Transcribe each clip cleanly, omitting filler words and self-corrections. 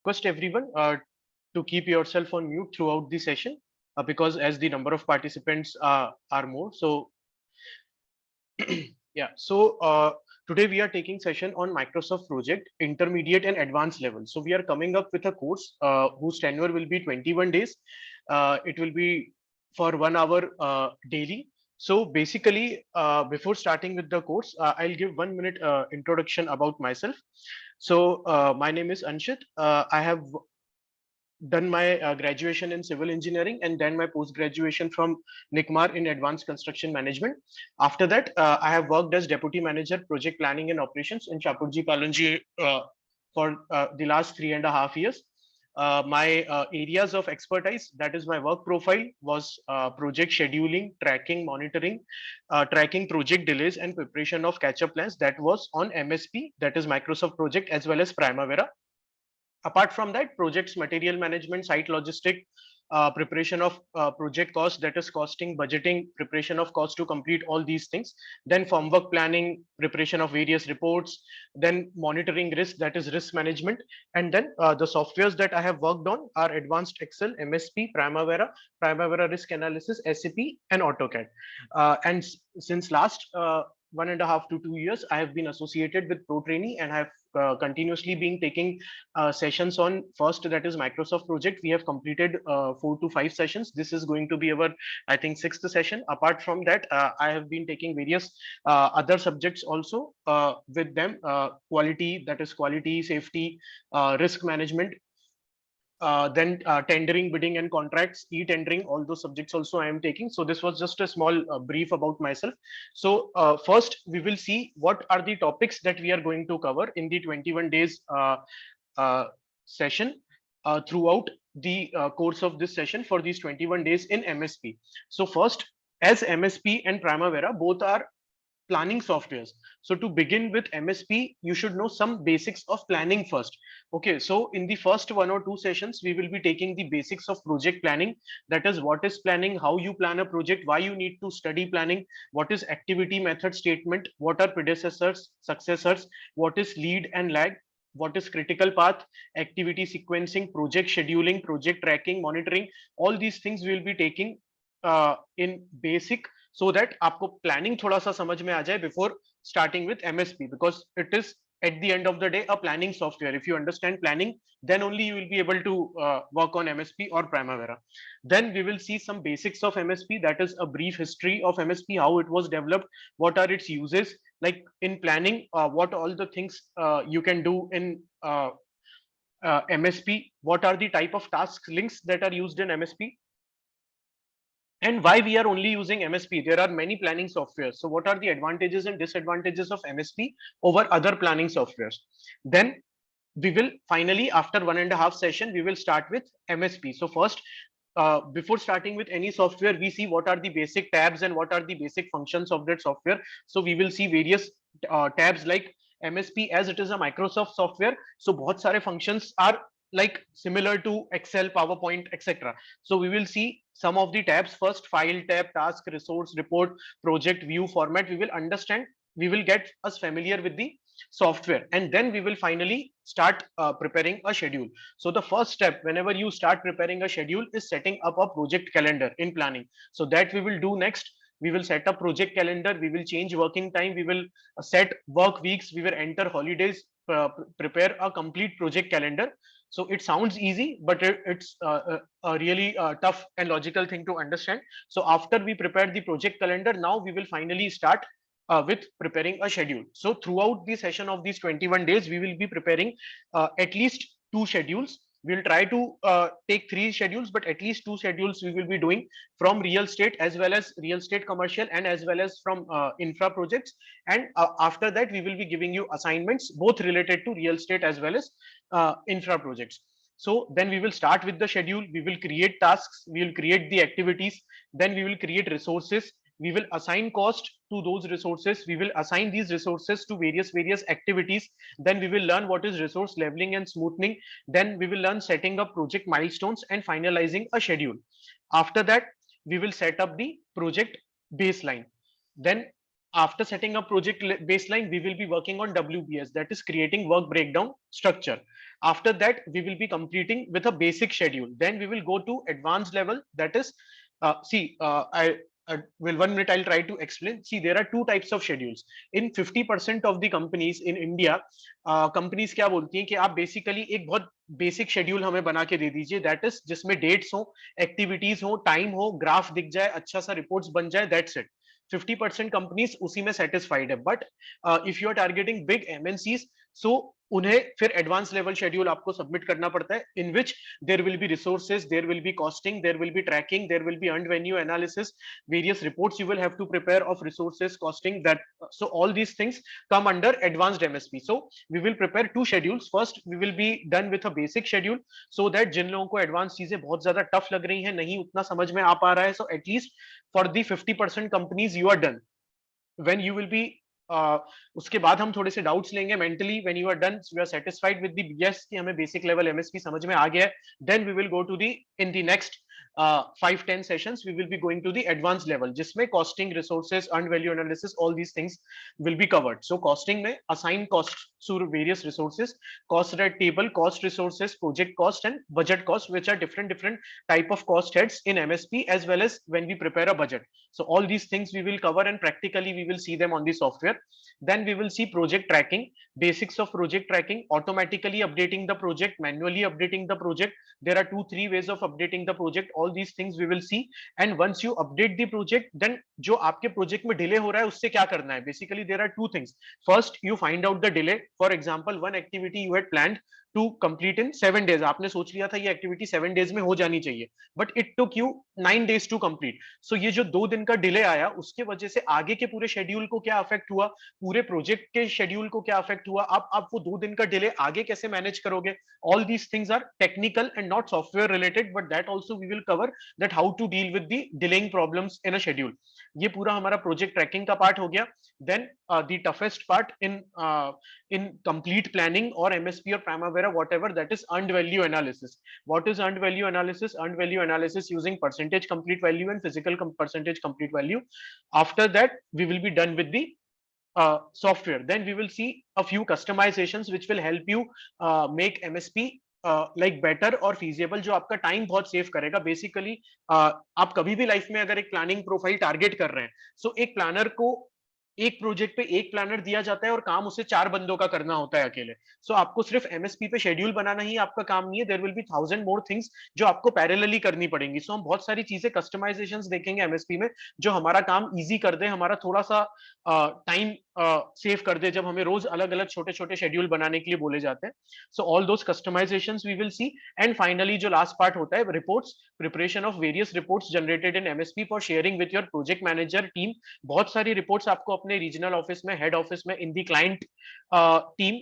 Request everyone to keep yourself on mute throughout the session because as the number of participants are more. So yeah, so today we are taking session on Microsoft Project Intermediate and Advanced level. So we are coming up with a course whose tenure will be 21 days. It will be for 1 hour daily. So basically, before starting with the course, I'll give 1 minute introduction about myself. So my name is Anshit. I have done my graduation in civil engineering and then my post graduation from NICMAR in advanced construction management. After that, I have worked as deputy manager project planning and operations in Shapurji Palonji for the last 3.5 years. My areas of expertise, that is my work profile, was project scheduling, tracking, monitoring, tracking project delays and preparation of catch-up plans. That was on MSP, that is Microsoft Project, as well as Primavera. Apart from that, projects material management, site logistic, preparation of project cost, that is costing, budgeting, preparation of cost to complete all these things, then form work planning, preparation of various reports, then monitoring risk, that is risk management. And then the softwares that I have worked on are advanced Excel, MSP, Primavera risk analysis, SAP, and AutoCAD. And since last 1.5 to 2 years, I have been associated with ProTrainee and have continuously been taking sessions on first, that is Microsoft Project. We have completed 4 to 5 sessions. This is going to be our, I think, sixth session. Apart from that, I have been taking various other subjects also with them, quality, that is quality, safety, risk management, then tendering, bidding and contracts, e-tendering, all those subjects also I am taking. So this was just a small brief about myself. So first we will see what are the topics that we are going to cover in the 21 days uh, session throughout the course of this session for these 21 days in MSP. So first, as MSP and Primavera both are planning softwares. So to begin with MSP, you should know some basics of planning first. Okay, so in the first 1 or 2 sessions, we will be taking the basics of project planning. That is, what is planning, how you plan a project, why you need to study planning, what is activity method statement, what are predecessors, successors, what is lead and lag, what is critical path, activity sequencing, project scheduling, project tracking, monitoring. All these things we will be taking in basic, so that आपको planning थोड़ा सा समझ में आ जाए before starting with MSP, because it is at the end of the day a planning software. If you understand planning, then only you will be able to work on MSP or Primavera. Then we will see some basics of MSP, that is a brief history of MSP, how it was developed, what are its uses, like in planning, what all the things you can do in MSP, what are the type of task links that are used in MSP, and why we are only using MSP. There are many planning softwares. So what are the advantages and disadvantages of MSP over other planning softwares? Then we will finally, after 1.5 session, we will start with MSP. So first, before starting with any software, we see what are the basic tabs and what are the basic functions of that software. So we will see various tabs like MSP, as it is a Microsoft software. So बहुत सारे functions are like similar to Excel, PowerPoint, etc. So we will see some of the tabs first: file tab, task, resource, report, project, view, format. We will understand, we will get us familiar with the software, and then we will finally start preparing a schedule. So the first step whenever you start preparing a schedule is setting up a project calendar in planning. So that we will do next. We will set up project calendar, we will change working time, we will set work weeks, we will enter holidays, prepare a complete project calendar. So it sounds easy, but it's a really tough and logical thing to understand. So after we prepare the project calendar, now we will finally start with preparing a schedule. So throughout the session of these 21 days, we will be preparing at least 2 schedules. We'll try to take 3 schedules, but at least 2 schedules we will be doing from real estate, as well as real estate commercial, and as well as from infra projects. And after that, we will be giving you assignments both related to real estate as well as infra projects. So then we will start with the schedule, we will create tasks, we will create the activities, then we will create resources, we will assign cost to those resources, we will assign these resources to various activities, then we will learn what is resource leveling and smoothing, then we will learn setting up project milestones and finalizing a schedule. After that, we will set up the project baseline. Then after setting up project baseline, we will be working on WBS, that is creating work breakdown structure. After that, we will be completing with a basic schedule. Then we will go to advanced level, that is, well, 1 minute I'll try to explain. See, there are two types of schedules. In 50% of the companies in India, companies क्या बोलती हैं कि आप basically एक बहुत basic schedule हमें बना के दे दीजिए, दैट इज जिसमें डेट्स हो, एक्टिविटीज हो, टाइम हो, ग्राफ दिख जाए, अच्छा सा रिपोर्ट्स बन जाए, दैट्स इट. 50% कंपनीज उसी में सेटिस्फाइड है. But if you are targeting big MNCs, so उन्हें फिर एडवांस लेवल शेड्यूल आपको सबमिट करना पड़ता है, in which there will be resources, there will be costing, there will be tracking, there will be earned value analysis, various reports you will have to prepare of resources, costing, that so all these things come under advanced MSP. So we will prepare two schedules. First we will be done with a basic schedule, so that जिन लोगों को advance चीजें बहुत ज्यादा tough लग रही हैं, नहीं उतना समझ में आ पा रहा है, so at least for the 50% companies you are done. When you will be उसके बाद हम थोड़े से डाउट्स लेंगे mentally. When you are done, you are satisfied with the yes कि हमें बेसिक लेवल एमएसपी समझ में आ गया है, then we will go to the in the next 5-10 sessions we will be going to the advance level, जिसमें costing, resources, earn value analysis, all these things will be covered. So costing में assign cost to various resources, cost rate table, cost resources, project cost and budget cost, which are different type of cost heads in MSP, as well as when we prepare a budget. So all these things we will cover, and practically we will see them on the software. Then we will see project tracking, basics of project tracking, automatically updating the project, manually updating the project. There are 2-3 ways of updating the project. All these things we will see. And once you update the project, then जो आपके project में delay हो रहा है उससे क्या करना है. Basically there are two things. First, you find out the delay. For example, one activity you had planned to complete in 7 days. आपने सोच लिया था ये एक्टिविटी 7 days में हो जानी चाहिए, but it took you 9 days to complete. So ये जो 2 दिन का डिले आया, उसके वजह से आगे के पूरे शेड्यूल को क्या अफेक्ट हुआ, पूरे प्रोजेक्ट के शेड्यूल को क्या अफेक्ट हुआ, आप वो 2 दिन का डिले आगे कैसे मैनेज करोगे. All these things are technical and not software related, but that also we will cover, that how to deal with the delaying problems in a schedule. ये पूरा हमारा प्रोजेक्ट ट्रैकिंग का पार्ट हो गया. Then the toughest part in complete planning or MSP or Primavera, whatever, that is earned value analysis. What is earned value analysis? Earned value analysis using percentage complete value and physical percentage complete value. After that, we will be done with the software. Then we will see a few customizations which will help you make MSP like better or feasible, जो आपका time बहुत save करेगा. Basically आप कभी भी life में अगर एक प्लानिंग प्रोफाइल टारगेट कर रहे हैं, सो एक प्लानर को एक प्रोजेक्ट पे एक प्लानर दिया जाता है और काम उसे 4 बंदों का करना होता है अकेले. सो आपको सिर्फ एमएसपी पे शेड्यूल बनाना ही आपका काम नहीं है. There will be 1000 more things जो आपको पैरेलली करनी पड़ेंगी. सो हम बहुत सारी चीजें, कस्टमाइजेशंस देखेंगे एमएसपी में, जो हमारा काम इजी कर दे, हमारा थोड़ा सा टाइम सेव कर दे, जब हमें रोज अलग अलग छोटे छोटे शेड्यूल बनाने के लिए बोले जाते हैं. So all those customisations we will see. And finally जो लास्ट पार्ट होता है, reports, preparation of various reports generated in MSP for sharing with your project manager team. बहुत सारी रिपोर्ट्स आपको अपने रीजनल ऑफिस में, हेड ऑफिस में, in the client team,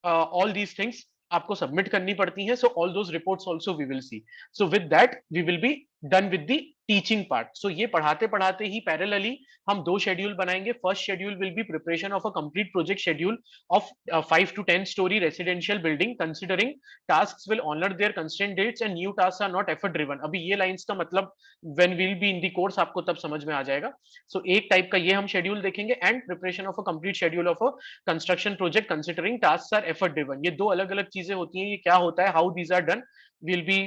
all these things आपको सबमिट करनी पड़ती हैं. So all those reports also we will see. So with that we will be done with the teaching part. So ये पढ़ाते पढ़ाते ही पैरेलली हम 2 शेड्यूल बनाएंगे. First schedule will be preparation of a complete project schedule of 5 to 10 story residential building, considering tasks will honor their constraint dates and new tasks are not effort driven. अभी ये lines का मतलब when we'll be in the course आपको तब समझ में आ जाएगा. सो एक टाइप का ये हम शेड्यूल देखेंगे. And preparation of a complete schedule of a construction project considering tasks our effort driven. ये 2 अलग अलग चीजें होती हैं. ये क्या होता है, how these are done, we'll be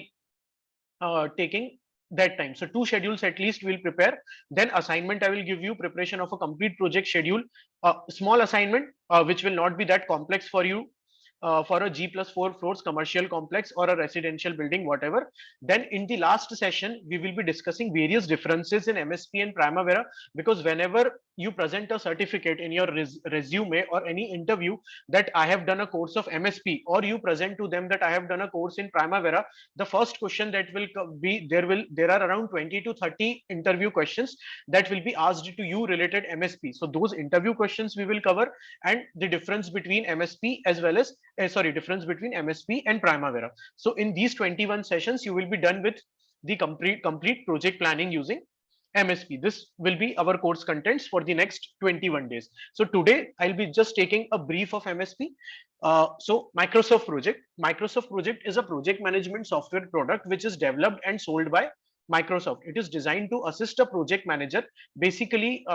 taking that time. So 2 schedules at least we'll prepare. Then assignment, I will give you preparation of a complete project schedule, a small assignment which will not be that complex for you, for a G+4 floors commercial complex or a residential building, whatever. Then in the last session we will be discussing various differences in MSP and Primavera, because whenever you present a certificate in your resume or any interview that I have done a course of MSP, or you present to them that I have done a course in Primavera, the first question that will be, there are around 20 to 30 interview questions that will be asked to you related MSP. So those interview questions we will cover, and the difference between MSP as well as difference between MSP and Primavera. So in these 21 sessions you will be done with the complete project planning using MSP. This will be our course contents for the next 21 days. So today I'll be just taking a brief of MSP. So Microsoft Project. Microsoft Project is a project management software product which is developed and sold by Microsoft. It is designed to assist a project manager. Basically,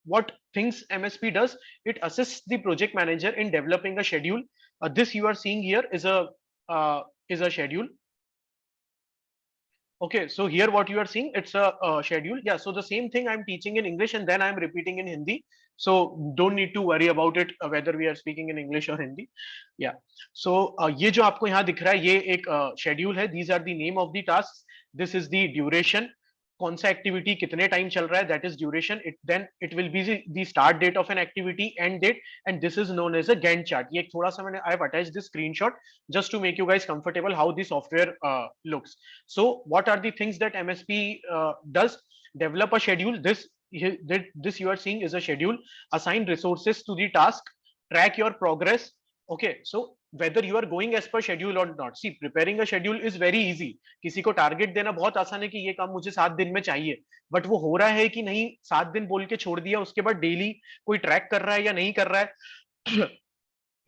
what things MSP does, it assists the project manager in developing a schedule. This you are seeing here is a schedule. Okay, so here what you are seeing, it's a schedule. Yeah, so the same thing I'm teaching in English and then I'm repeating in Hindi. So don't need to worry about it whether we are speaking in English or Hindi. Yeah. So ये जो आपको यहाँ दिख रहा है ये एक schedule है. These are the name of the tasks. This is the duration. कौन सा एक्टिविटी कितने टाइम चल रहा है, that is duration. It then it will be the start date of an activity, end date, and this is known as a Gantt chart. ये थोड़ा सा मैंने I have attached this screenshot just to make you guys comfortable how the software looks. So what are the things that MSP does? Develop a schedule. This you are seeing is a schedule. Assign resources to the task. Track your progress. Okay, so whether you are going as per schedule or not. See, preparing a schedule is very easy. किसी को target देना बहुत आसान है कि ये काम मुझे 7 दिन में चाहिए, बट वो हो रहा है कि नहीं, 7 दिन बोल के छोड़ दिया, उसके बाद डेली कोई ट्रैक कर रहा है या नहीं कर रहा है.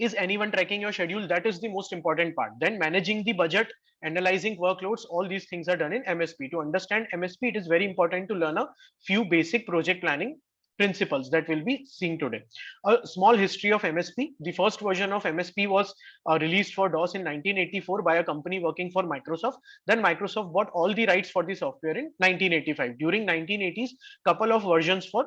Is anyone tracking your schedule? That is the most important part. Then managing the budget, analyzing workloads, all these things are done in MSP. To understand MSP, it is very important to learn a few basic project planning principles that we'll be seeing today. A small history of MSP. The first version of MSP was released for DOS in 1984 by a company working for Microsoft. Then Microsoft bought all the rights for the software in 1985. During 1980s, couple of versions for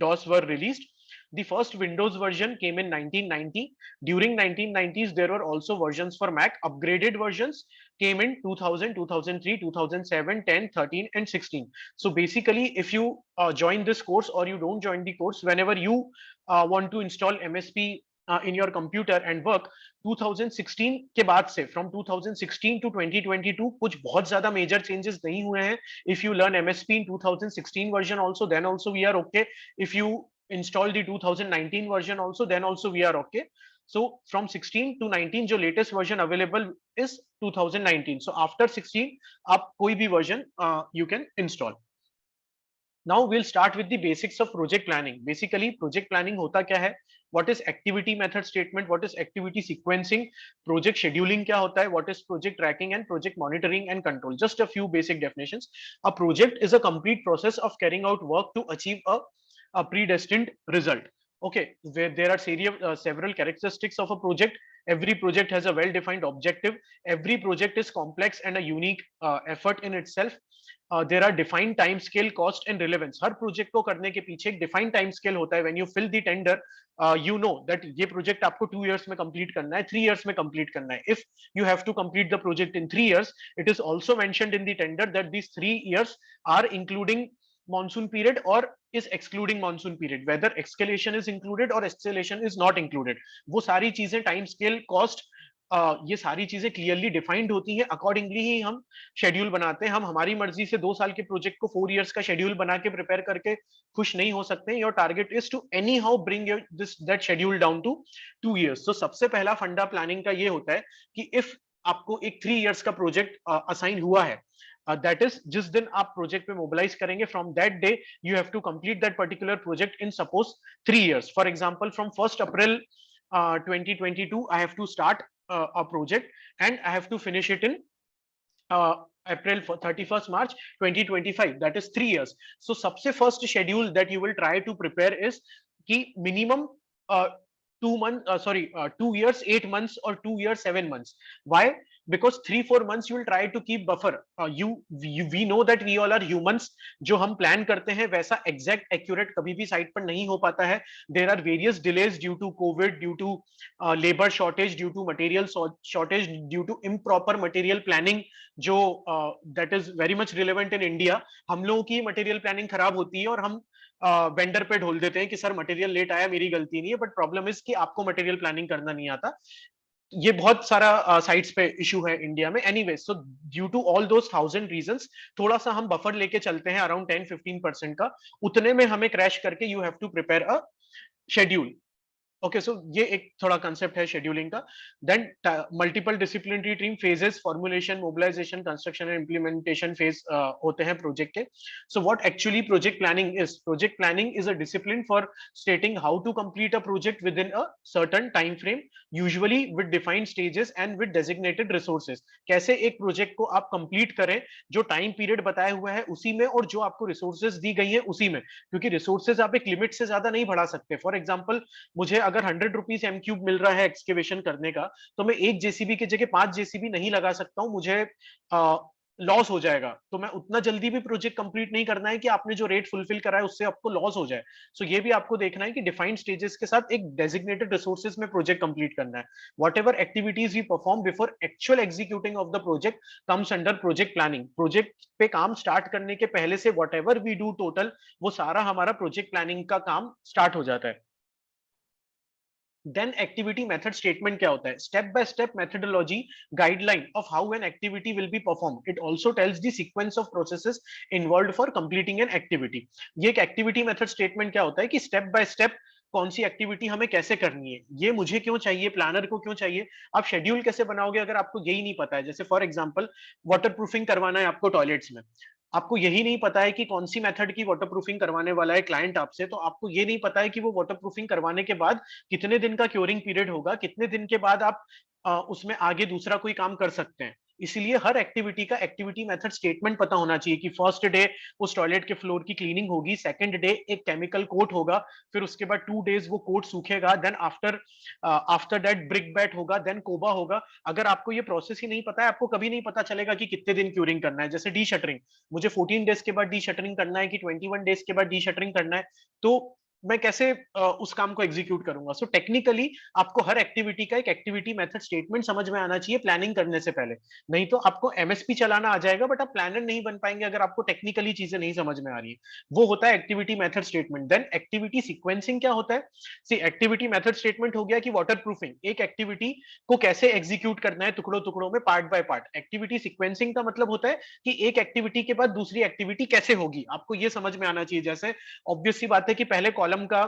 DOS were released. The first Windows version came in 1990. During 1990s, there were also versions for Mac. Upgraded versions came in 2000, 2003, 2007, 10, 13, and 16. So basically, if you join this course or you don't join the course, whenever you want to install MSP in your computer and work, 2016 के बाद से, from 2016 to 2022 कुछ बहुत ज्यादा major changes नहीं हुए हैं. If you learn MSP in 2016 version also, then also we are okay. If you install the 2019 version also, then also we are okay. So from 16 to 19 जो latest version available is 2019. So after 16 आप कोई भी version you can install. Now we'll start with the basics of project planning. Basically project planning होता क्या है? What is activity method statement? What is activity sequencing? Project scheduling क्या होता है? What is project tracking and project monitoring and control? Just a few basic definitions. A project is a complete process of carrying out work to achieve a predestined result. Okay, where there are several characteristics of a project. Every project has a well-defined objective. Every project is complex and a unique effort in itself. There are defined time scale, cost and relevance. Her project को करने के पीछे एक defined time scale होता है. When you fill the tender, you know that ये project आपको 2 years में complete करना है, 3 years में complete करना है. If you have to complete the project in 3 years, it is also mentioned in the tender that these 3 years are including monsoon period or is excluding monsoon period, whether escalation is included or escalation is not included. वो सारी चीजें time scale, cost, ये सारी चीजें clearly defined होती हैं. Accordingly ही हम schedule बनाते हैं. हम हमारी मर्जी से 2 साल के प्रोजेक्ट को 4 इयर्स का शेड्यूल बना के प्रिपेयर करके खुश नहीं हो सकते. Your target is to anyhow bring this that schedule down to 2 years. तो सबसे पहला फंडा प्लानिंग का ये होता है कि इफ आपको एक 3 इयर्स का प्रोजेक्ट असाइन हुआ है, दैट इज जिस दिन आप प्रोजेक्ट पे मोबिलाइज करेंगे, from that day you have to complete that particular project in suppose 3 years. For example, from 1st April 2022 I have to start a project and I have to finish it in April 31st March 2025. That is 3 years. So सबसे first schedule that you will try to prepare is कि minimum 2 years 8 months or 2 years 7 months. Why? Because 3-4 months you will try to keep buffer. We know that we all are humans. जो हम plan करते हैं वैसा exact accurate कभी भी site पर नहीं हो पाता है. There are various delays due to COVID, due to labor shortage, due to material shortage, due to improper material planning, जो that is very much relevant in India. हम लोगों की material planning खराब होती है और हम वेंडर पे ढोल देते हैं कि सर मटेरियल लेट आया, मेरी गलती नहीं है. बट प्रॉब्लम इज कि आपको मटेरियल प्लानिंग करना नहीं आता. ये बहुत सारा साइट्स पे इशू है इंडिया में. Anyway, so due to all those 1000 reasons थोड़ा सा हम बफर लेके चलते हैं अराउंड 10-15% का. उतने में हमें क्रैश करके you have to prepare a schedule. Okay, so ये एक थोड़ा कंसेप्ट है शेड्यूलिंग का. Then multiple disciplinary team phases, formulation, mobilisation, construction and implementation phase होते हैं प्रोजेक्ट के. So what actually project planning is? Project planning is a discipline for stating how to complete a project within a certain time frame usually with defined stages and with designated resources. कैसे एक project को आप complete करें, जो time period बताया हुआ है उसी में, और जो आपको रिसोर्सेज दी गई है उसी में, क्योंकि रिसोर्सेज आप एक लिमिट से ज्यादा नहीं बढ़ा सकते। फॉर एग्जाम्पल, मुझे अगर 100 रुपीज एम क्यूब मिल रहा है एक्सकेवेशन करने का, तो मैं एक जेसीबी की जगह 5 जेसीबी नहीं लगा सकता हूं, मुझे लॉस हो जाएगा। तो मैं उतना जल्दी भी प्रोजेक्ट कंप्लीट नहीं करना है कि आपने जो रेट फुलफिल करा है उससे आपको लॉस हो जाए। सो ये भी आपको देखना है कि डिफाइंड स्टेजेस के साथ एक डेजिग्नेटेड रिसोर्सेज में प्रोजेक्ट कंप्लीट करना है। Whatever activities we perform before actual executing of the project comes under project planning. Project पे काम स्टार्ट करने के पहले से whatever we do total, वो सारा हमारा प्रोजेक्ट प्लानिंग का काम स्टार्ट हो जाता है। देन एक्टिविटी मेथड स्टेटमेंट क्या होता है? Step by step methodology guideline of how an activity will be perform. It also tells the sequence of processes involved for completing an activity. ये एक एक्टिविटी मेथड स्टेटमेंट क्या होता है कि step by step कौन सी एक्टिविटी हमें कैसे करनी है, ये मुझे क्यों चाहिए, प्लानर को क्यों चाहिए। आप शेड्यूल कैसे बनाओगे अगर आपको यही नहीं पता है? जैसे फॉर एग्जांपल, वाटर प्रूफिंग करवाना है आपको टॉयलेट्स में, आपको यही नहीं पता है कि कौन सी मेथड की वाटर प्रूफिंग करवाने वाला है क्लाइंट आपसे, तो आपको ये नहीं पता है कि वो वाटर प्रूफिंग करवाने के बाद कितने दिन का क्योरिंग पीरियड होगा, कितने दिन के बाद आप उसमें आगे दूसरा कोई काम कर सकते हैं। इसलिए हर एक्टिविटी का एक्टिविटी मेथड स्टेटमेंट पता होना चाहिए कि फर्स्ट डे उस टॉयलेट के फ्लोर की क्लीनिंग होगी, सेकंड डे एक केमिकल कोट होगा, फिर उसके बाद 2 डेज वो कोट सूखेगा, then after after that brick bat होगा, देन कोबा होगा। अगर आपको ये प्रोसेस ही नहीं पता है, आपको कभी नहीं पता चलेगा कि कितने दिन क्यूरिंग करना है। जैसे डी शटरिंग, मुझे 14 डेज के बाद डी शटरिंग करना है कि 21 डेज के बाद डी शटरिंग करना है, तो मैं कैसे उस काम को एग्जीक्यूट करूंगा। सो टेक्निकली आपको हर एक्टिविटी का एक एक्टिविटी मेथड स्टेटमेंट समझ में आना चाहिए प्लानिंग करने से पहले। नहीं तो आपको एमएसपी चलाना आ जाएगा, बट आप प्लानर नहीं बन पाएंगे अगर आपको टेक्निकली चीजें नहीं समझ में आ रही है। वो होता है activity method statement. Then activity sequencing क्या होता है? सी, एक्टिविटी मेथड स्टेटमेंट हो गया कि वाटर प्रूफिंग, एक एक्टिविटी को कैसे एग्जीक्यूट करना है टुकड़ों टुकड़ों में, part by part. Activity sequencing का मतलब होता है कि एक एक्टिविटी के बाद दूसरी एक्टिविटी कैसे होगी, आपको ये समझ में आना चाहिए। जैसे ऑब्वियस सी बात है कि पहले कॉलम का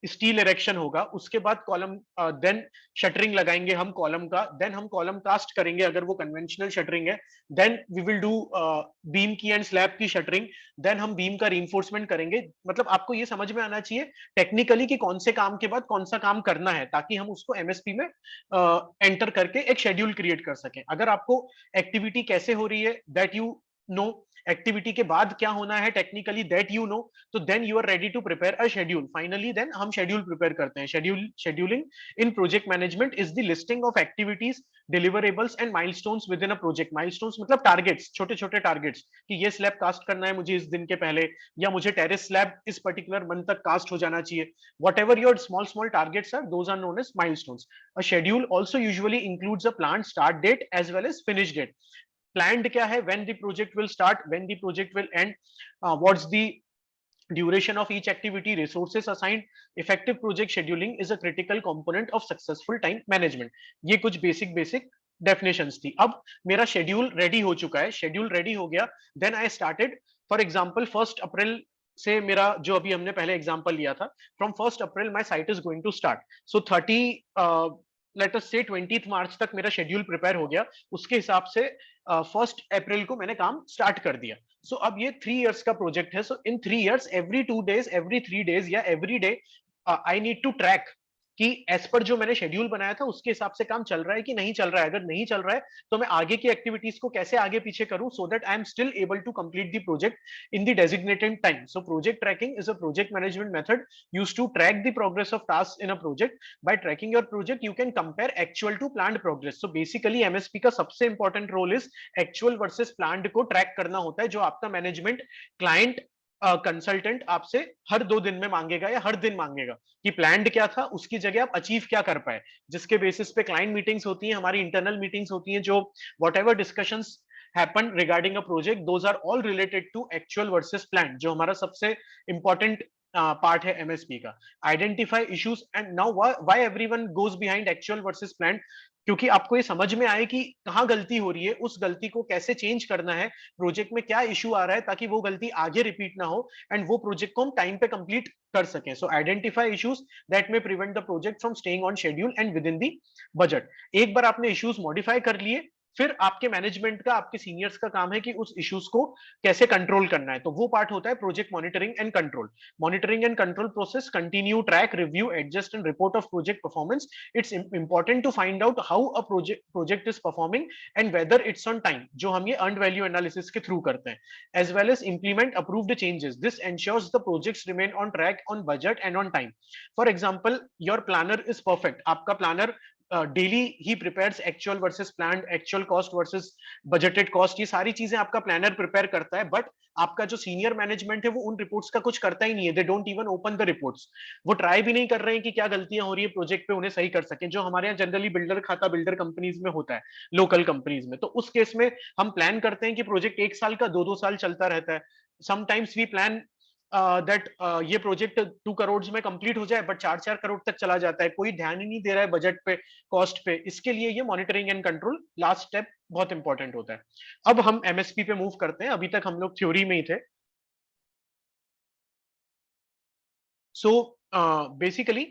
स्टील इरेक्शन होगा, उसके बाद कॉलम, देन शटरिंग लगाएंगे हम कॉलम का, देन हम कॉलम कास्ट करेंगे अगर वो कन्वेंशनल शटरिंग है, then we will do beam की एंड स्लैब की शटरिंग, देन हम बीम का रीइंफोर्समेंट करेंगे। मतलब आपको ये समझ में आना चाहिए टेक्निकली कि कौन से काम के बाद कौन सा काम करना है, ताकि हम उसको एमएसपी में एंटर करके एक शेड्यूल क्रिएट कर सकें। अगर आपको एक्टिविटी कैसे हो रही है दैट यू नो, एक्टिविटी के बाद क्या होना है टेक्निकली दैट यू नो, तो then you are ready to prepare a schedule. Finally then हम शेड्यूल प्रिपेयर करते हैं। Scheduling in project management is the listing of activities, deliverables and milestones within a project. Milestones मतलब targets, छोटे छोटे targets, कि ये slab cast करना है मुझे इस दिन के पहले, या मुझे टेरेस स्लैब इस पर्टिकुलर मंथ तक कास्ट हो जाना चाहिए। Whatever your small small targets are, those are known as milestones. A schedule also usually includes a planned start date as well as finish date. Planned क्या है? When the project will start, when the project will end, what's the duration of each activity, resources assigned. Effective project scheduling is a critical component of successful time management. ये कुछ basic definitions थी। अब मेरा schedule ready हो चुका है, schedule ready हो गया, then I started. For example 1 April से मेरा जो अभी हमने पहले एग्जांपल लिया था, from 1 April my site is going to start. So 30 let us से 20 मार्च तक मेरा शेड्यूल प्रिपेयर हो गया। उसके हिसाब से 1 अप्रैल को मैंने काम स्टार्ट कर दिया। सो अब ये 3 इयर्स का प्रोजेक्ट है। So in 3 years, every 2 days, every 3 days या every day, I need to track कि एज पर जो मैंने शेड्यूल बनाया था उसके हिसाब से काम चल रहा है कि नहीं चल रहा है। अगर नहीं चल रहा है तो मैं आगे की एक्टिविटीज को कैसे आगे पीछे करूं, so that I am still able to complete the project in the designated time. So project tracking is a project management method used to track the progress of task in a project. By tracking your project you can compare actual to planned progress. So basically MSP का सबसे important role is actual versus planned को track करना होता है, जो आपका management client consultant आपसे हर 2 दिन में मांगेगा या हर दिन मांगेगा कि प्लान्ड क्या था, उसकी जगह आप अचीव क्या कर पाए। जिसके बेसिस पे क्लाइंट मीटिंग्स होती हैं, हमारी इंटरनल मीटिंग्स होती हैं, जो whatever discussions happen regarding a project, those are all related to actual versus plan, जो हमारा सबसे इंपॉर्टेंट पार्ट है एमएसपी का। Identify issues and now why everyone goes behind actual versus plan, क्योंकि आपको ये समझ में आए कि कहाँ गलती हो रही है, उस गलती को कैसे चेंज करना है, प्रोजेक्ट में क्या इशू आ रहा है, ताकि वो गलती आगे रिपीट ना हो एंड वो प्रोजेक्ट को हम टाइम पे कंप्लीट कर सकें। सो आइडेंटिफाई इश्यूज दैट में prevent the project from staying on schedule and with in the budget. एक बार आपने इश्यूज मॉडिफाई कर लिए, फिर आपके मैनेजमेंट का, आपके सीनियर्स का काम है कि उस इश्यूज को कैसे कंट्रोल करना है, तो वो पार्ट होता है project monitoring and control. Monitoring and control process continue, track, review, adjust and report of project performance. It's important to find out how a project is performing and whether it's on time, जो हम ये earned value analysis के through करते हैं. As well as implement approved changes. This ensures the projects remain on track, on budget and on time. For example, your planner is perfect. आपका planner daily ही prepares actual versus planned, actual cost versus budgeted cost, ये सारी चीजें आपका planner prepare करता है. But आपका जो सीनियर मैनेजमेंट है वो उन रिपोर्ट्स का कुछ करता ही नहीं है. They don't even open the reports. वो ट्राई भी नहीं कर रहे हैं कि क्या गलतियां हो रही है प्रोजेक्ट पे, उन्हें सही कर सके, जो हमारे यहाँ जनरली बिल्डर खाता बिल्डर कंपनीज में होता है, लोकल कंपनीज में. तो उस केस में हम प्लान करते हैं कि प्रोजेक्ट 1 साल का 2-2 साल चलता रहता है. समटाइम्स वी प्लान दैट ये प्रोजेक्ट 2 करोड़ में कंप्लीट हो जाए, बट 4-4 करोड़ तक चला जाता है. कोई ध्यान ही नहीं दे रहा है बजट पे, कॉस्ट पे. इसके लिए ये monitoring and control last step बहुत इंपॉर्टेंट होता है. अब हम एमएसपी पे मूव करते हैं. अभी तक हम लोग थ्योरी में ही थे. सो बेसिकली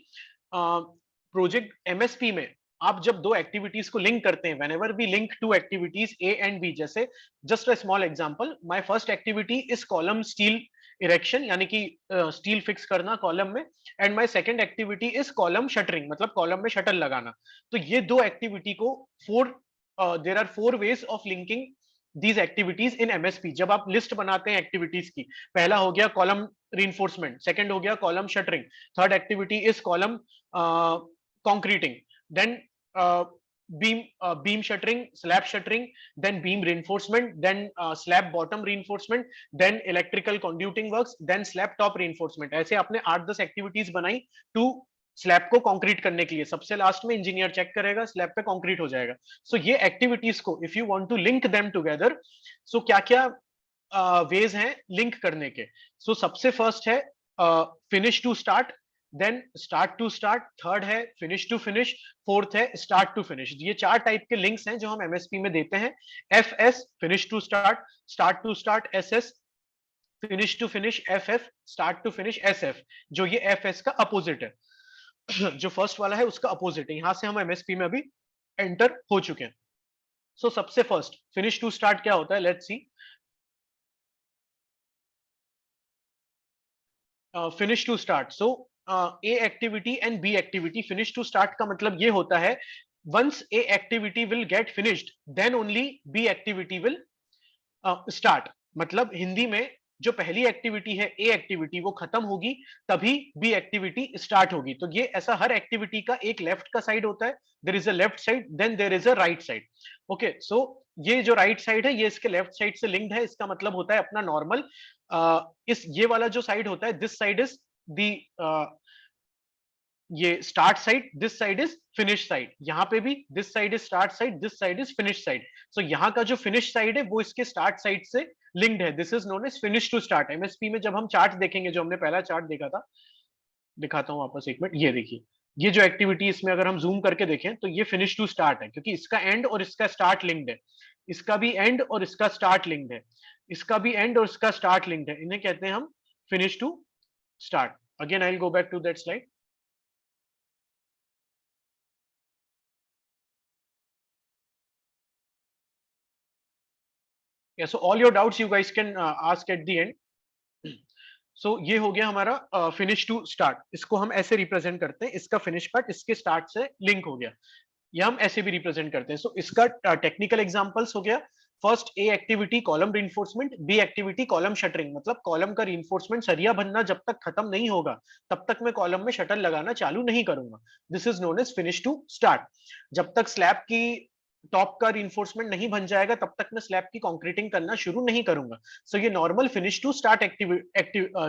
प्रोजेक्ट एमएसपी में आप जब दो एक्टिविटीज को लिंक करते हैं, whenever we link two activities A and B, जैसे just a small example, my first activity is column steel erection, यानी कि स्टील फिक्स करना कॉलम में, and my second activity is column shuttering, मतलब column में shutter लगाना. तो ये दो एक्टिविटी को there are 4 ways of linking these activities in MSP. जब आप लिस्ट बनाते हैं एक्टिविटीज की, पहला हो गया कॉलम reinforcement, second हो गया column shuttering, third activity is column concreting, then beam shuttering, slab shuttering, then beam reinforcement, then slab bottom reinforcement, then electrical conduiting works, then slab top reinforcement. ऐसे आपने 8-10 activities बनाई to slab को concrete करने के लिए. सबसे last में engineer check करेगा, स्लैब पे कंक्रीट हो जाएगा. सो ये एक्टिविटीज को if you want to link them together, so क्या क्या वेज हैं लिंक करने के. सो सबसे फर्स्ट है finish to start, then start to start, third है फिनिश टू फिनिश, फोर्थ है स्टार्ट टू फिनिश. ये 4 टाइप के लिंक्स हैं जो हम एमएसपी में देते हैं. F S finish to start, start to start S S, finish to finish F F, start to finish S F. जो ये एफ एस का अपोजिट है, जो फर्स्ट वाला है उसका अपोजिट है. यहां से हम एमएसपी में अभी एंटर हो चुके हैं. सो सबसे फर्स्ट फिनिश टू स्टार्ट क्या होता है, let's see. Finish to start. So A activity and B activity. Finish to start का मतलब ये होता है once A activity will get finished, then only B activity will start. मतलब हिंदी में जो पहली एक्टिविटी है ए एक्टिविटी, वो खत्म होगी तभी बी एक्टिविटी स्टार्ट होगी. तो ये ऐसा हर एक्टिविटी का एक लेफ्ट का साइड होता है. There is a left side, then there is a right side. Okay, so ये जो राइट साइड है ये इसके लेफ्ट साइड से लिंक्ड है. इसका मतलब होता है अपना नॉर्मल, इस ये वाला जो साइड होता है, दिस साइड इज दी ये start side, this side is finish side. यहाँ पे भी this side is start side, this side is finish side. So यहाँ का जो फिनिश साइड है वो इसके स्टार्ट साइड से लिंक्ड है. This is known as finish to start. MSP में जब हम चार्ट देखेंगे, जो हमने पहला चार्ट देखा था, दिखाता हूँ वापस एक मिनट. ये देखिए, ये जो एक्टिविटी इसमें अगर हम जूम करके देखें तो ये फिनिश टू स्टार्ट है, क्योंकि इसका एंड और इसका स्टार्ट लिंक्ड है. इसका भी एंड और इसका स्टार्ट लिंक्ड है. इसका भी एंड और इसका स्टार्ट लिंक्ड है. इन्हें कहते हैं हम finish to start. Again I will go back to that slide. Yeah, so all your doubts you guys can ask at the end. सो ये हो गया हमारा फिनिश टू स्टार्ट. इसको हम ऐसे रिप्रेजेंट करते हैं, इसका फिनिश पार्ट इसके स्टार्ट से लिंक हो गया. ये हम ऐसे भी रिप्रेजेंट करते हैं. सो इसका टेक्निकल एग्जांपल्स हो गया. First A activity column reinforcement, B activity column shuttering. मतलब कॉलम का रिइंफोर्समेंट, सरिया बनना जब तक खत्म नहीं होगा तब तक मैं कॉलम में शटर लगाना चालू नहीं करूंगा. This is known as finish to start. जब तक स्लैब की टॉप का रिइंफोर्समेंट नहीं बन जाएगा तब तक मैं स्लैब की कंक्रीटिंग करना शुरू नहीं करूंगा. सो ये normal finish to start active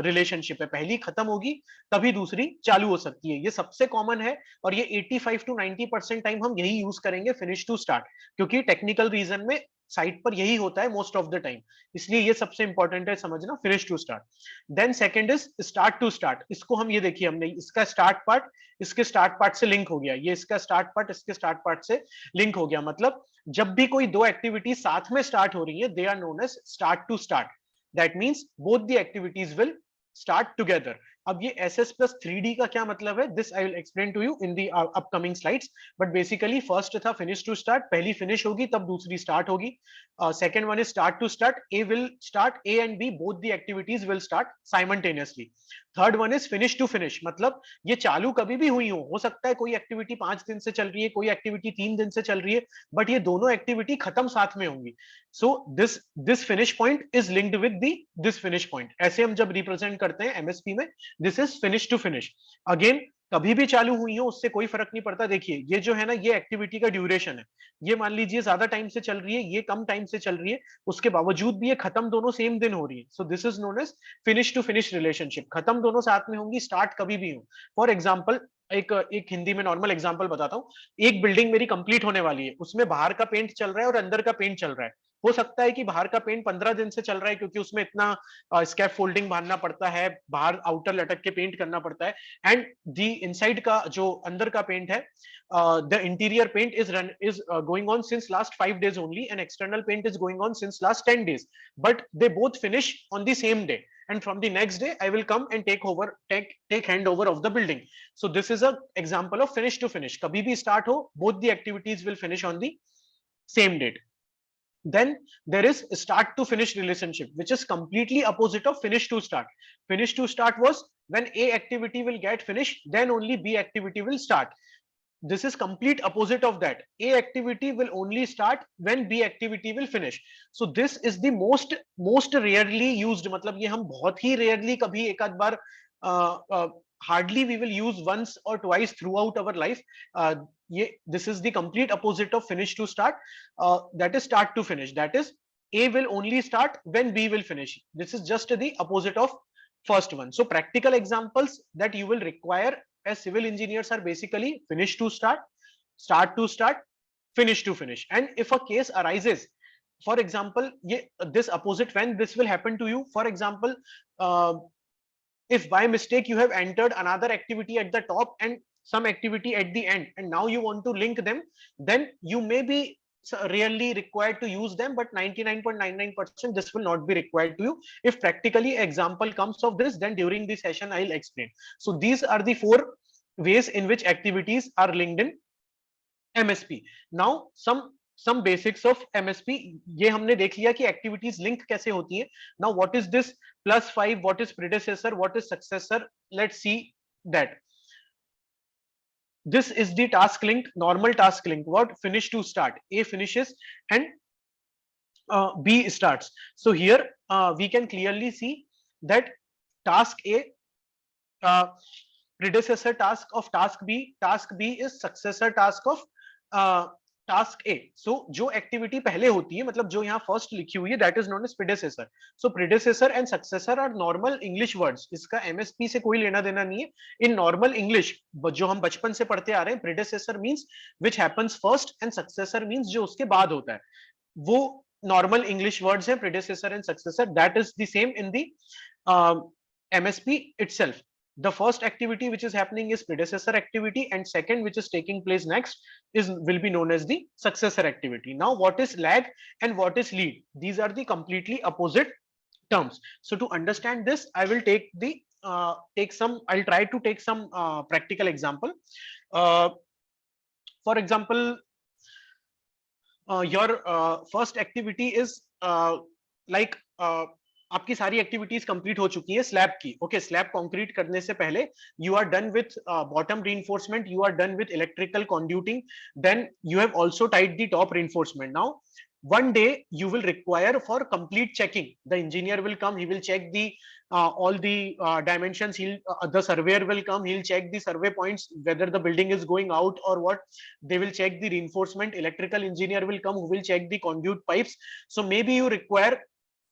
relationship है. पहली खत्म होगी तभी दूसरी चालू हो सकती है. ये सबसे कॉमन है और ये 85 to 90% टाइम हम यही यूज करेंगे, फिनिश टू स्टार्ट, क्योंकि टेक्निकल रीजन में साइट पर यही होता है मोस्ट ऑफ द टाइम. इसलिए ये सबसे इंपॉर्टेंट है समझना, finish to start. Then second is start to start. इसको हम ये देखिए, हमने इसका स्टार्ट पार्ट इसके स्टार्ट पार्ट से लिंक हो गया, ये इसका स्टार्ट पार्ट इसके स्टार्ट पार्ट से लिंक हो गया. मतलब जब भी कोई दो एक्टिविटी साथ में स्टार्ट हो रही है, they are known as start to start. That means both the activities will start together. अब ये SS plus 3D का क्या मतलब है, this I will explain to you in the upcoming slides, but basically first था finish to start, पहली finish होगी तब दूसरी स्टार्ट होगी. Second one is start to start, A will start, A and B both the activities will start simultaneously. Third one is finish to finish, मतलब ये चालू कभी भी हुई हो सकता है कोई एक्टिविटी 5 दिन से चल रही है, कोई एक्टिविटी 3 दिन से चल रही है, बट ये दोनों एक्टिविटी खत्म साथ में होंगी. So this finish point is linked with the this finish point. ऐसे हम जब रिप्रेजेंट करते हैं एमएसपी में, this is finish to finish. Again कभी भी चालू हुई हो उससे कोई फर्क नहीं पड़ता. देखिए ये जो है ना, ये एक्टिविटी का ड्यूरेशन है, ये मान लीजिए ज्यादा टाइम से चल रही है, ये कम टाइम से चल रही है, उसके बावजूद भी ये खत्म दोनों सेम दिन हो रही है. So this is known as finish to finish relationship. खत्म दोनों साथ में होंगी, स्टार्ट कभी भी हो. फॉर एग्जाम्पल एक हिंदी में नॉर्मल एग्जांपल बताता हूँ. एक बिल्डिंग मेरी कंप्लीट होने वाली है, उसमें बाहर का पेंट चल रहा है और अंदर का पेंट चल रहा है. हो सकता है कि बाहर का पेंट 15 दिन से चल रहा है क्योंकि उसमें इतना स्कैप फोल्डिंग बांधना पड़ता है, बाहर आउटर लटक के पेंट करना पड़ता है. एंड दी इनसाइड का जो अंदर का पेंट है, the interior paint is going on since last 5 days only, and external paint is going on since last 10 days, but they both finish on the same day, and from the next day I will come and take handover of the building. So this is a example of finish to finish. kabhi bhi start ho, both the activities will finish on the same date. Then there is start to finish relationship, which is completely opposite of finish to start. Finish to start was when A activity will get finished, then only B activity will start. This is complete opposite of that. A activity will only start when B activity will finish. So this is the most rarely used, मतलब ये हम बहुत ही rarely कभी एक आध बार hardly we will use once or twice throughout our life. This is the complete opposite of finish to start. That is start to finish. That is A will only start when B will finish. This is just the opposite of first one. So practical examples that you will require as civil engineers are basically finish to start, start to start, finish to finish. And if a case arises, for example, this opposite, when this will happen to you, for example, if by mistake you have entered another activity at the top and some activity at the end, and now you want to link them, then you may be rarely required to use them, but 99.99% this will not be required to you. If practically example comes of this, then during the session I'll explain. So these are the 4 ways in which activities are linked in MSP. Now some basics of MSP, ये हमने देख लिया कि activities link कैसे होती है. Now what is this +5, what is predecessor, what is successor? Let's see that. This is the task link, normal task link. What? Finish to start. A finishes and B starts. So here we can clearly see that task A, predecessor task of task B is successor task of task A. So जो activity पहले होती है, मतलब जो यहाँ first लिखी हुई है, that is known as predecessor. So predecessor and successor are normal English words. इसका MSP से कोई लेना देना नहीं है. In normal English, जो हम बचपन से पढ़ते आ रहे हैं, predecessor means which happens first and successor means जो उसके बाद होता है. वो normal English words है, predecessor and successor. That is the same in the MSP itself. The first activity which is happening is predecessor activity, and second which is taking place next will be known as the successor activity. Now what is lag and what is lead? These are the completely opposite terms. So to understand this, I will I'll try to take some practical example. For example, your first activity is like आपकी सारी activities complete हो चुकी है slab की. Okay, slab concrete करने से पहले you are done with bottom reinforcement, you are done with electrical conduiting, then you have also tied the top reinforcement. Now one day you will require for complete checking. The engineer will come, he will check the all the dimensions, the surveyor will come, he'll check the survey points whether the building is going out or what. They will check the reinforcement, electrical engineer will come who will check the conduit pipes. So maybe you require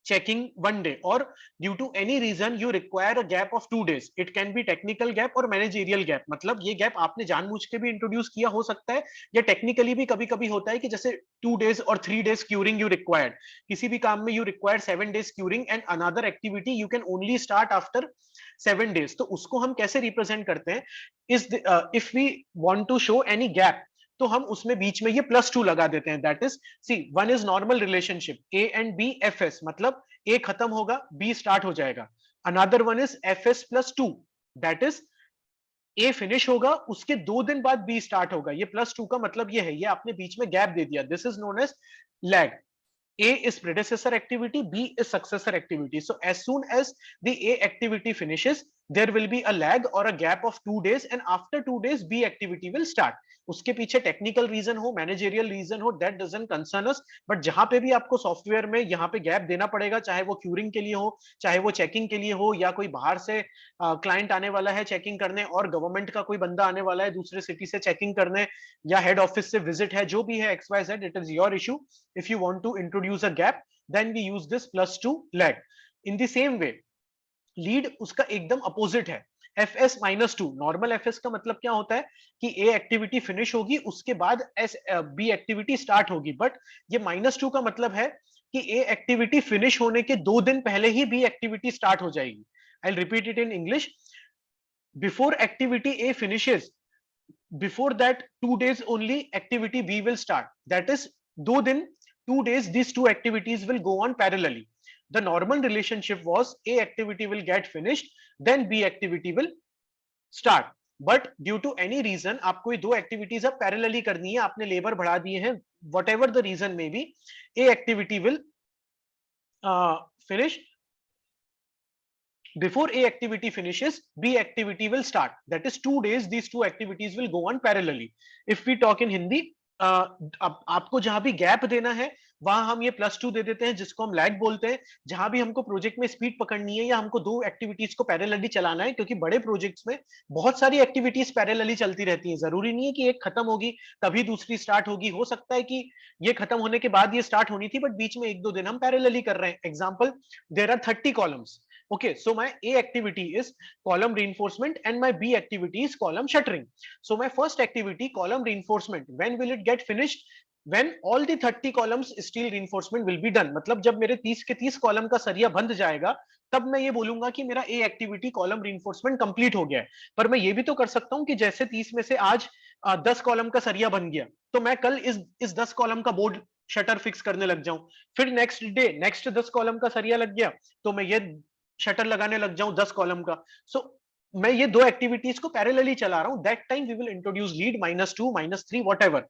checking one day, or due to any reason you require a gap of 2 days. It can be technical gap or managerial gap. मतलब ये gap आपने जानबूझ के भी introduce किया हो सकता है, या टेक्निकली भी कभी कभी होता है कि जैसे 2 days और 3 days curing you required. किसी भी काम में you require 7 days curing and another activity you can only start after 7 days. तो उसको हम कैसे रिप्रेजेंट करते हैं? If we want to show any gap, तो हम उसमें बीच में ये +2 लगा देते हैं. That is, see, one is normal relationship A and B FS, मतलब ए खत्म होगा बी स्टार्ट हो जाएगा. Another one is FS +2, that is A finish होगा, उसके 2 दिन बाद बी स्टार्ट होगा। ये +2 का मतलब ये है, ये आपने बीच में गैप दे दिया, this is known as lag. A is predecessor activity, B is successor activity. So as soon as the A activity finishes, there will be a lag or a gap of 2 days, and after 2 days, B activity will start. उसके पीछे technical reason हो, managerial reason हो, that doesn't concern us, but जहां पे भी आपको software में यहाँ पे गैप देना पड़ेगा, चाहे वो क्यूरिंग के लिए हो, चाहे वो चेकिंग के लिए हो, या कोई बाहर से क्लाइंट आने वाला है चेकिंग करने, और गवर्नमेंट का कोई बंदा आने वाला है दूसरे सिटी से चेकिंग करने, या हेड ऑफिस से विजिट है, जो भी है XYZ, it is your issue. If you want to introduce a gap, then we use this +2 lag. In the same way, lead उसका एकदम अपोजिट है, fs -2. नॉर्मल fs का मतलब क्या होता है कि ए एक्टिविटी फिनिश होगी, उसके बाद बी एक्टिविटी स्टार्ट होगी, बट ये -2 का मतलब है कि ए एक्टिविटी फिनिश होने के 2 दिन पहले ही बी एक्टिविटी स्टार्ट हो जाएगी. I will repeat it in English. Before activity A finishes, before that 2 days only activity B will start. That is 2 दिन, 2 days, these two activities will go on parallelly. The normal relationship was A activity will get finished, then B activity will start. But due to any reason, आपको ये 2 activities अब parallelly करनी है, आपने labour बढ़ा दिए हैं, whatever the reason may be, A activity will finish. Before A activity finishes, B activity will start. That is 2 days, these two activities will go on parallelly. If we talk in Hindi, आपको जहां भी gap देना है वहां हम ये +2 दे देते हैं, जिसको हम लैग बोलते हैं. जहां भी हमको प्रोजेक्ट में स्पीड पकड़नी है, या हमको 2 एक्टिविटीज को पैरेलली चलाना है, क्योंकि बड़े प्रोजेक्ट्स में बहुत सारी एक्टिविटीज पैरेलली चलती रहती हैं. जरूरी नहीं है कि एक खत्म होगी तभी दूसरी स्टार्ट होगी. हो सकता है कि ये खत्म होने के बाद ये स्टार्ट होनी थी, बट बीच में 1-2 दिन हम पैरेलली कर रहे हैं. Example, there are 30 columns. Okay, so my A activity is column reinforcement and my B activity is column shuttering. So my first activity, column reinforcement, when will it get finished? When all the 30 columns steel reinforcement will be done. मतलब जब मेरे 30 के 30 column का सरिया बंध जाएगा, तब मैं ये बोलूंगा कि मेरा A activity column reinforcement complete हो गया है. पर मैं ये भी तो कर सकता हूं कि जैसे 30 में से आज 10 कॉलम का सरिया बन गया, तो मैं कल इस 10 कॉलम का बोर्ड शटर फिक्स करने लग जाऊं. फिर नेक्स्ट डे नेक्स्ट 10 कॉलम का सरिया लग गया, तो मैं ये शटर लगाने लग जाऊं 10 कॉलम का. सो मैं ये 2 एक्टिविटीज को पैरेलली चला रहा हूं. That time we will introduce lead -2, -3, whatever.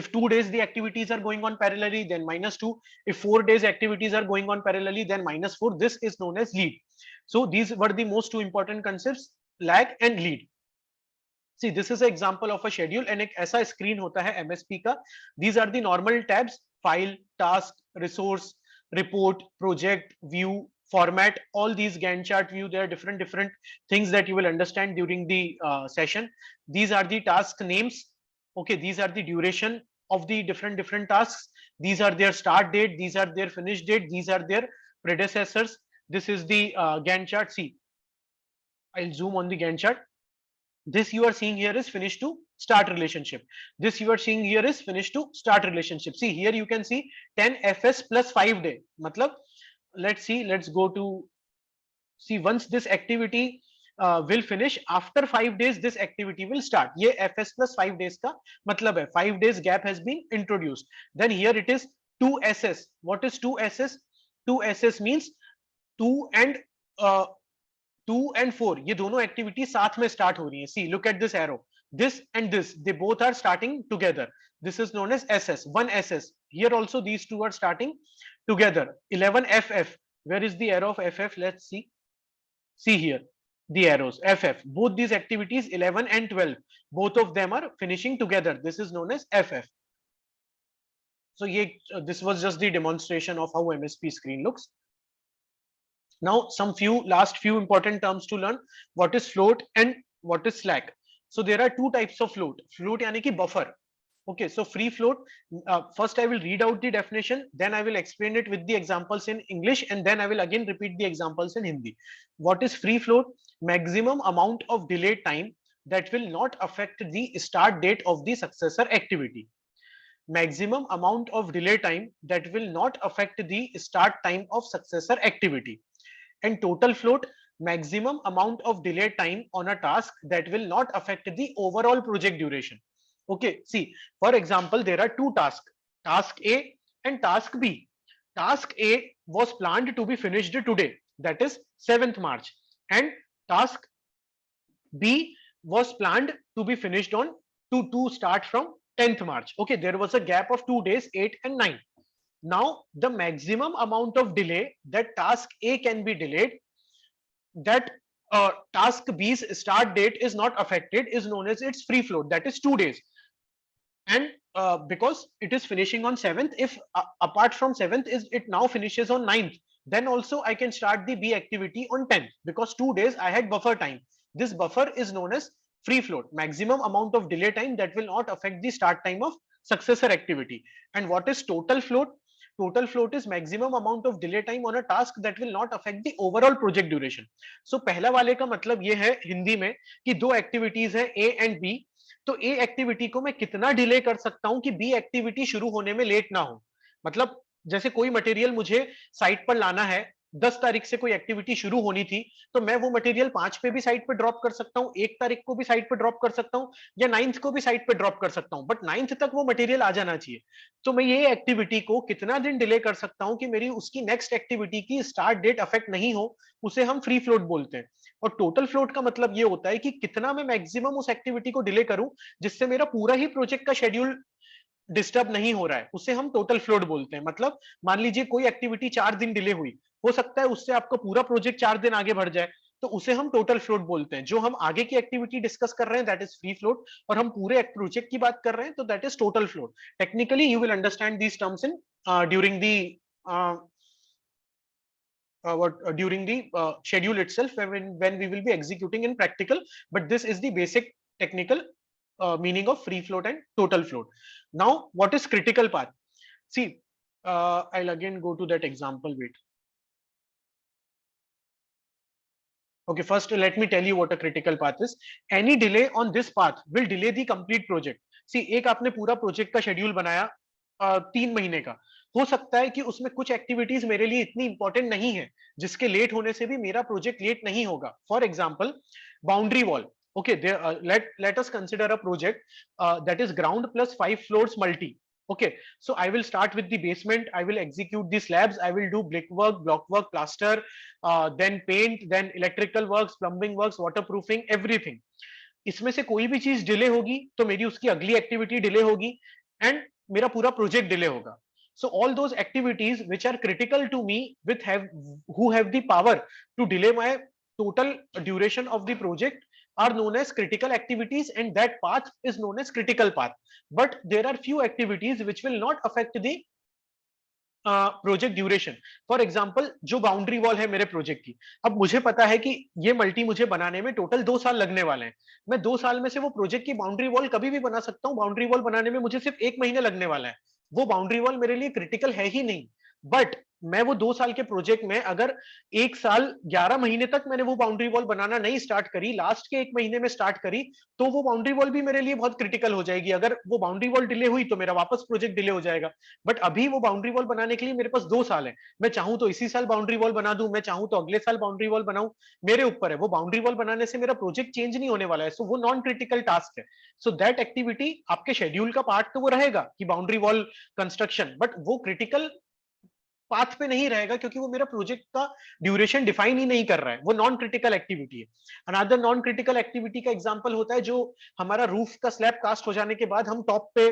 If 2 days the activities are going on parallelly, then -2. If 4 days activities are going on parallelly, then -4. This is known as lead. So these were the most two important concepts, lag and lead. See, this is an example of a schedule, and एक ऐसा screen होता है MSP का. These are the normal tabs: file, task, resource, report, project, view, format. All these Gantt chart view, there are different things that you will understand during the session. These are the task names. Okay, these are the duration of the different tasks. These are their start date, these are their finish date, these are their predecessors. This is the Gantt chart. See, I'll zoom on the Gantt chart. This you are seeing here is finish to start relationship. This you are seeing here is finish to start relationship. See, here you can see 10 FS plus 5 day. Matlab, let's see, let's go to see, once this activity will finish, after 5 days this activity will start. Ye FS plus 5 days ka matlab hai, 5 days gap has been introduced. Then here it is 2 SS. What is 2 SS? 2 SS means 2 and 4, ये दोनों activity साथ में start हो रही है. See, look at this arrow, this and this, they both are starting together. This is known as SS, 1 SS. Here also these two are starting together. 11 FF. Where is the arrow of FF? Let's see. See here the arrows FF. Both these activities 11 and 12, both of them are finishing together. This is known as FF. So this was just the demonstration of how MSP screen looks. Now some last few important terms to learn. What is float and what is slack? So there are two types of float. Float yani ki buffer. Okay, so free float, first I will read out the definition, then I will explain it with the examples in English, and then I will again repeat the examples in Hindi. What is free float? Maximum amount of delayed time that will not affect the start date of the successor activity. Maximum amount of delay time that will not affect the start time of successor activity. And total float, maximum amount of delay time on a task that will not affect the overall project duration. Okay, see, for example, there are two tasks, task A and task B. Task A was planned to be finished today, that is 7th March, and task B was planned to be finished on to start from 10th March. Okay, there was a gap of 2 days, 8 and 9. Now the maximum amount of delay that task A can be delayed, that task B's start date is not affected, is known as its free float, that is 2 days. And because it is finishing on 7th, if apart from 7th is it now finishes on 9th, then also I can start the B activity on 10th, because 2 days I had buffer time. This buffer is known as free float, maximum amount of delay time that will not affect the start time of successor activity. And what is total float? Total float is maximum amount of delay time on a task that will not affect the overall project duration. So पहला वाले का मतलब ये है हिंदी में कि दो activities है A एंड B, तो ए एक्टिविटी को मैं कितना डिले कर सकता हूं कि बी एक्टिविटी शुरू होने में लेट ना हो। मतलब जैसे कोई मटेरियल मुझे साइट पर लाना है, 10 तारीख से कोई एक्टिविटी शुरू होनी थी, तो मैं वो मटेरियल 5 पे भी साइट पे ड्रॉप कर सकता हूँ, 1 तारीख को भी साइट पे ड्रॉप कर सकता हूँ, या 9th को भी साइट पे ड्रॉप कर सकता हूँ, बट 9th तक वो मटेरियल आ जाना चाहिए। तो मैं ये एक्टिविटी को कितना दिन डिले कर सकता हूँ कि मेरी उसकी नेक्स्ट एक्टिविटी की स्टार्ट डेट अफेक्ट नहीं हो, उसे हम फ्री फ्लोट बोलते हैं। और टोटल फ्लोट का मतलब ये होता है कि कितना मैं मैक्सिमम उस एक्टिविटी को डिले करूं जिससे मेरा पूरा ही प्रोजेक्ट का शेड्यूल डिस्टर्ब नहीं हो रहा है, उसे हम टोटल फ्लोट बोलते हैं। मतलब मान लीजिए कोई एक्टिविटी 4 दिन डिले हुई, हो सकता है उससे आपका पूरा प्रोजेक्ट 4 दिन आगे बढ़ जाए, तो उसे हम टोटल फ्लोट बोलते हैं। जो हम आगे की एक्टिविटी डिस्कस कर रहे हैं दैट इज फ्री फ्लोट, और हम पूरे प्रोजेक्ट की बात कर रहे हैं तो that is total float. Technically you will understand these terms in during the during the schedule itself, when we will be executing in practical, but this is the basic technical meaning of free float and total float. Now what is critical path? See, I'll again go to that example. Wait. Okay, first let me tell you what a critical path is. Any delay on this path will delay the complete project. See, एक आपने पूरा project का schedule बनाया 3 महीने का, हो सकता है कि उसमें कुछ एक्टिविटीज मेरे लिए इतनी इंपॉर्टेंट नहीं है जिसके लेट होने से भी मेरा प्रोजेक्ट लेट नहीं होगा। For example boundary wall. Okay, let us consider a project that is ground plus 5 floors multi. Okay, so I will start with the basement, I will execute the slabs, I will do brick work, block work, plaster, then paint, then electrical works, plumbing works, waterproofing, everything. इसमें से कोई भी चीज delay होगी तो मेरी उसकी अगली एक्टिविटी डिले होगी एंड मेरा पूरा प्रोजेक्ट डिले होगा। So all those activities which are critical to me, who have the power to delay my total duration of the project, are known as critical activities, and that path is known as critical path. But there are few activities which will not affect the project duration. For example जो boundary wall है मेरे project की, अब मुझे पता है कि ये मल्टी मुझे बनाने में टोटल 2 साल लगने वाले हैं। मैं 2 साल में से वो प्रोजेक्ट की बाउंड्री वॉल कभी भी बना सकता हूँ, बाउंड्री वॉल बनाने में मुझे सिर्फ 1 महीने लगने वाला है। वो बाउंड्री वॉल मेरे लिए क्रिटिकल है ही नहीं। बट मैं वो 2 साल के प्रोजेक्ट में अगर 1 साल 11 महीने तक मैंने वो बाउंड्री वॉल बनाना नहीं स्टार्ट करी, लास्ट के 1 महीने में स्टार्ट करी, तो वो बाउंड्री वॉल भी मेरे लिए बहुत क्रिटिकल हो जाएगी। अगर वो बाउंड्री वॉल डिले हुई तो मेरा वापस प्रोजेक्ट डिले हो जाएगा। बट अभी वो बाउंड्री वॉल बनाने के लिए मेरे पास 2 साल है, मैं चाहूं तो इसी साल बाउंड्री वॉल बना दूं, मैं चाहूं तो अगले साल बाउंड्री वॉल बनाऊं, मेरे ऊपर है। वो बाउंड्री वॉल बनाने से मेरा प्रोजेक्ट चेंज नहीं होने वाला है, सो वो नॉन क्रिटिकल टास्क है। सो दैट एक्टिविटी आपके शेड्यूल का पार्ट तो वो रहेगा कि बाउंड्री वॉल कंस्ट्रक्शन, बट वो क्रिटिकल पाथ पे नहीं रहेगा क्योंकि वो मेरा प्रोजेक्ट का ड्यूरेशन डिफाइन ही नहीं कर रहा है, वो नॉन क्रिटिकल एक्टिविटी है। अनदर नॉन क्रिटिकल एक्टिविटी का एग्जांपल होता है जो हमारा रूफ का स्लैब कास्ट हो जाने के बाद हम टॉप पे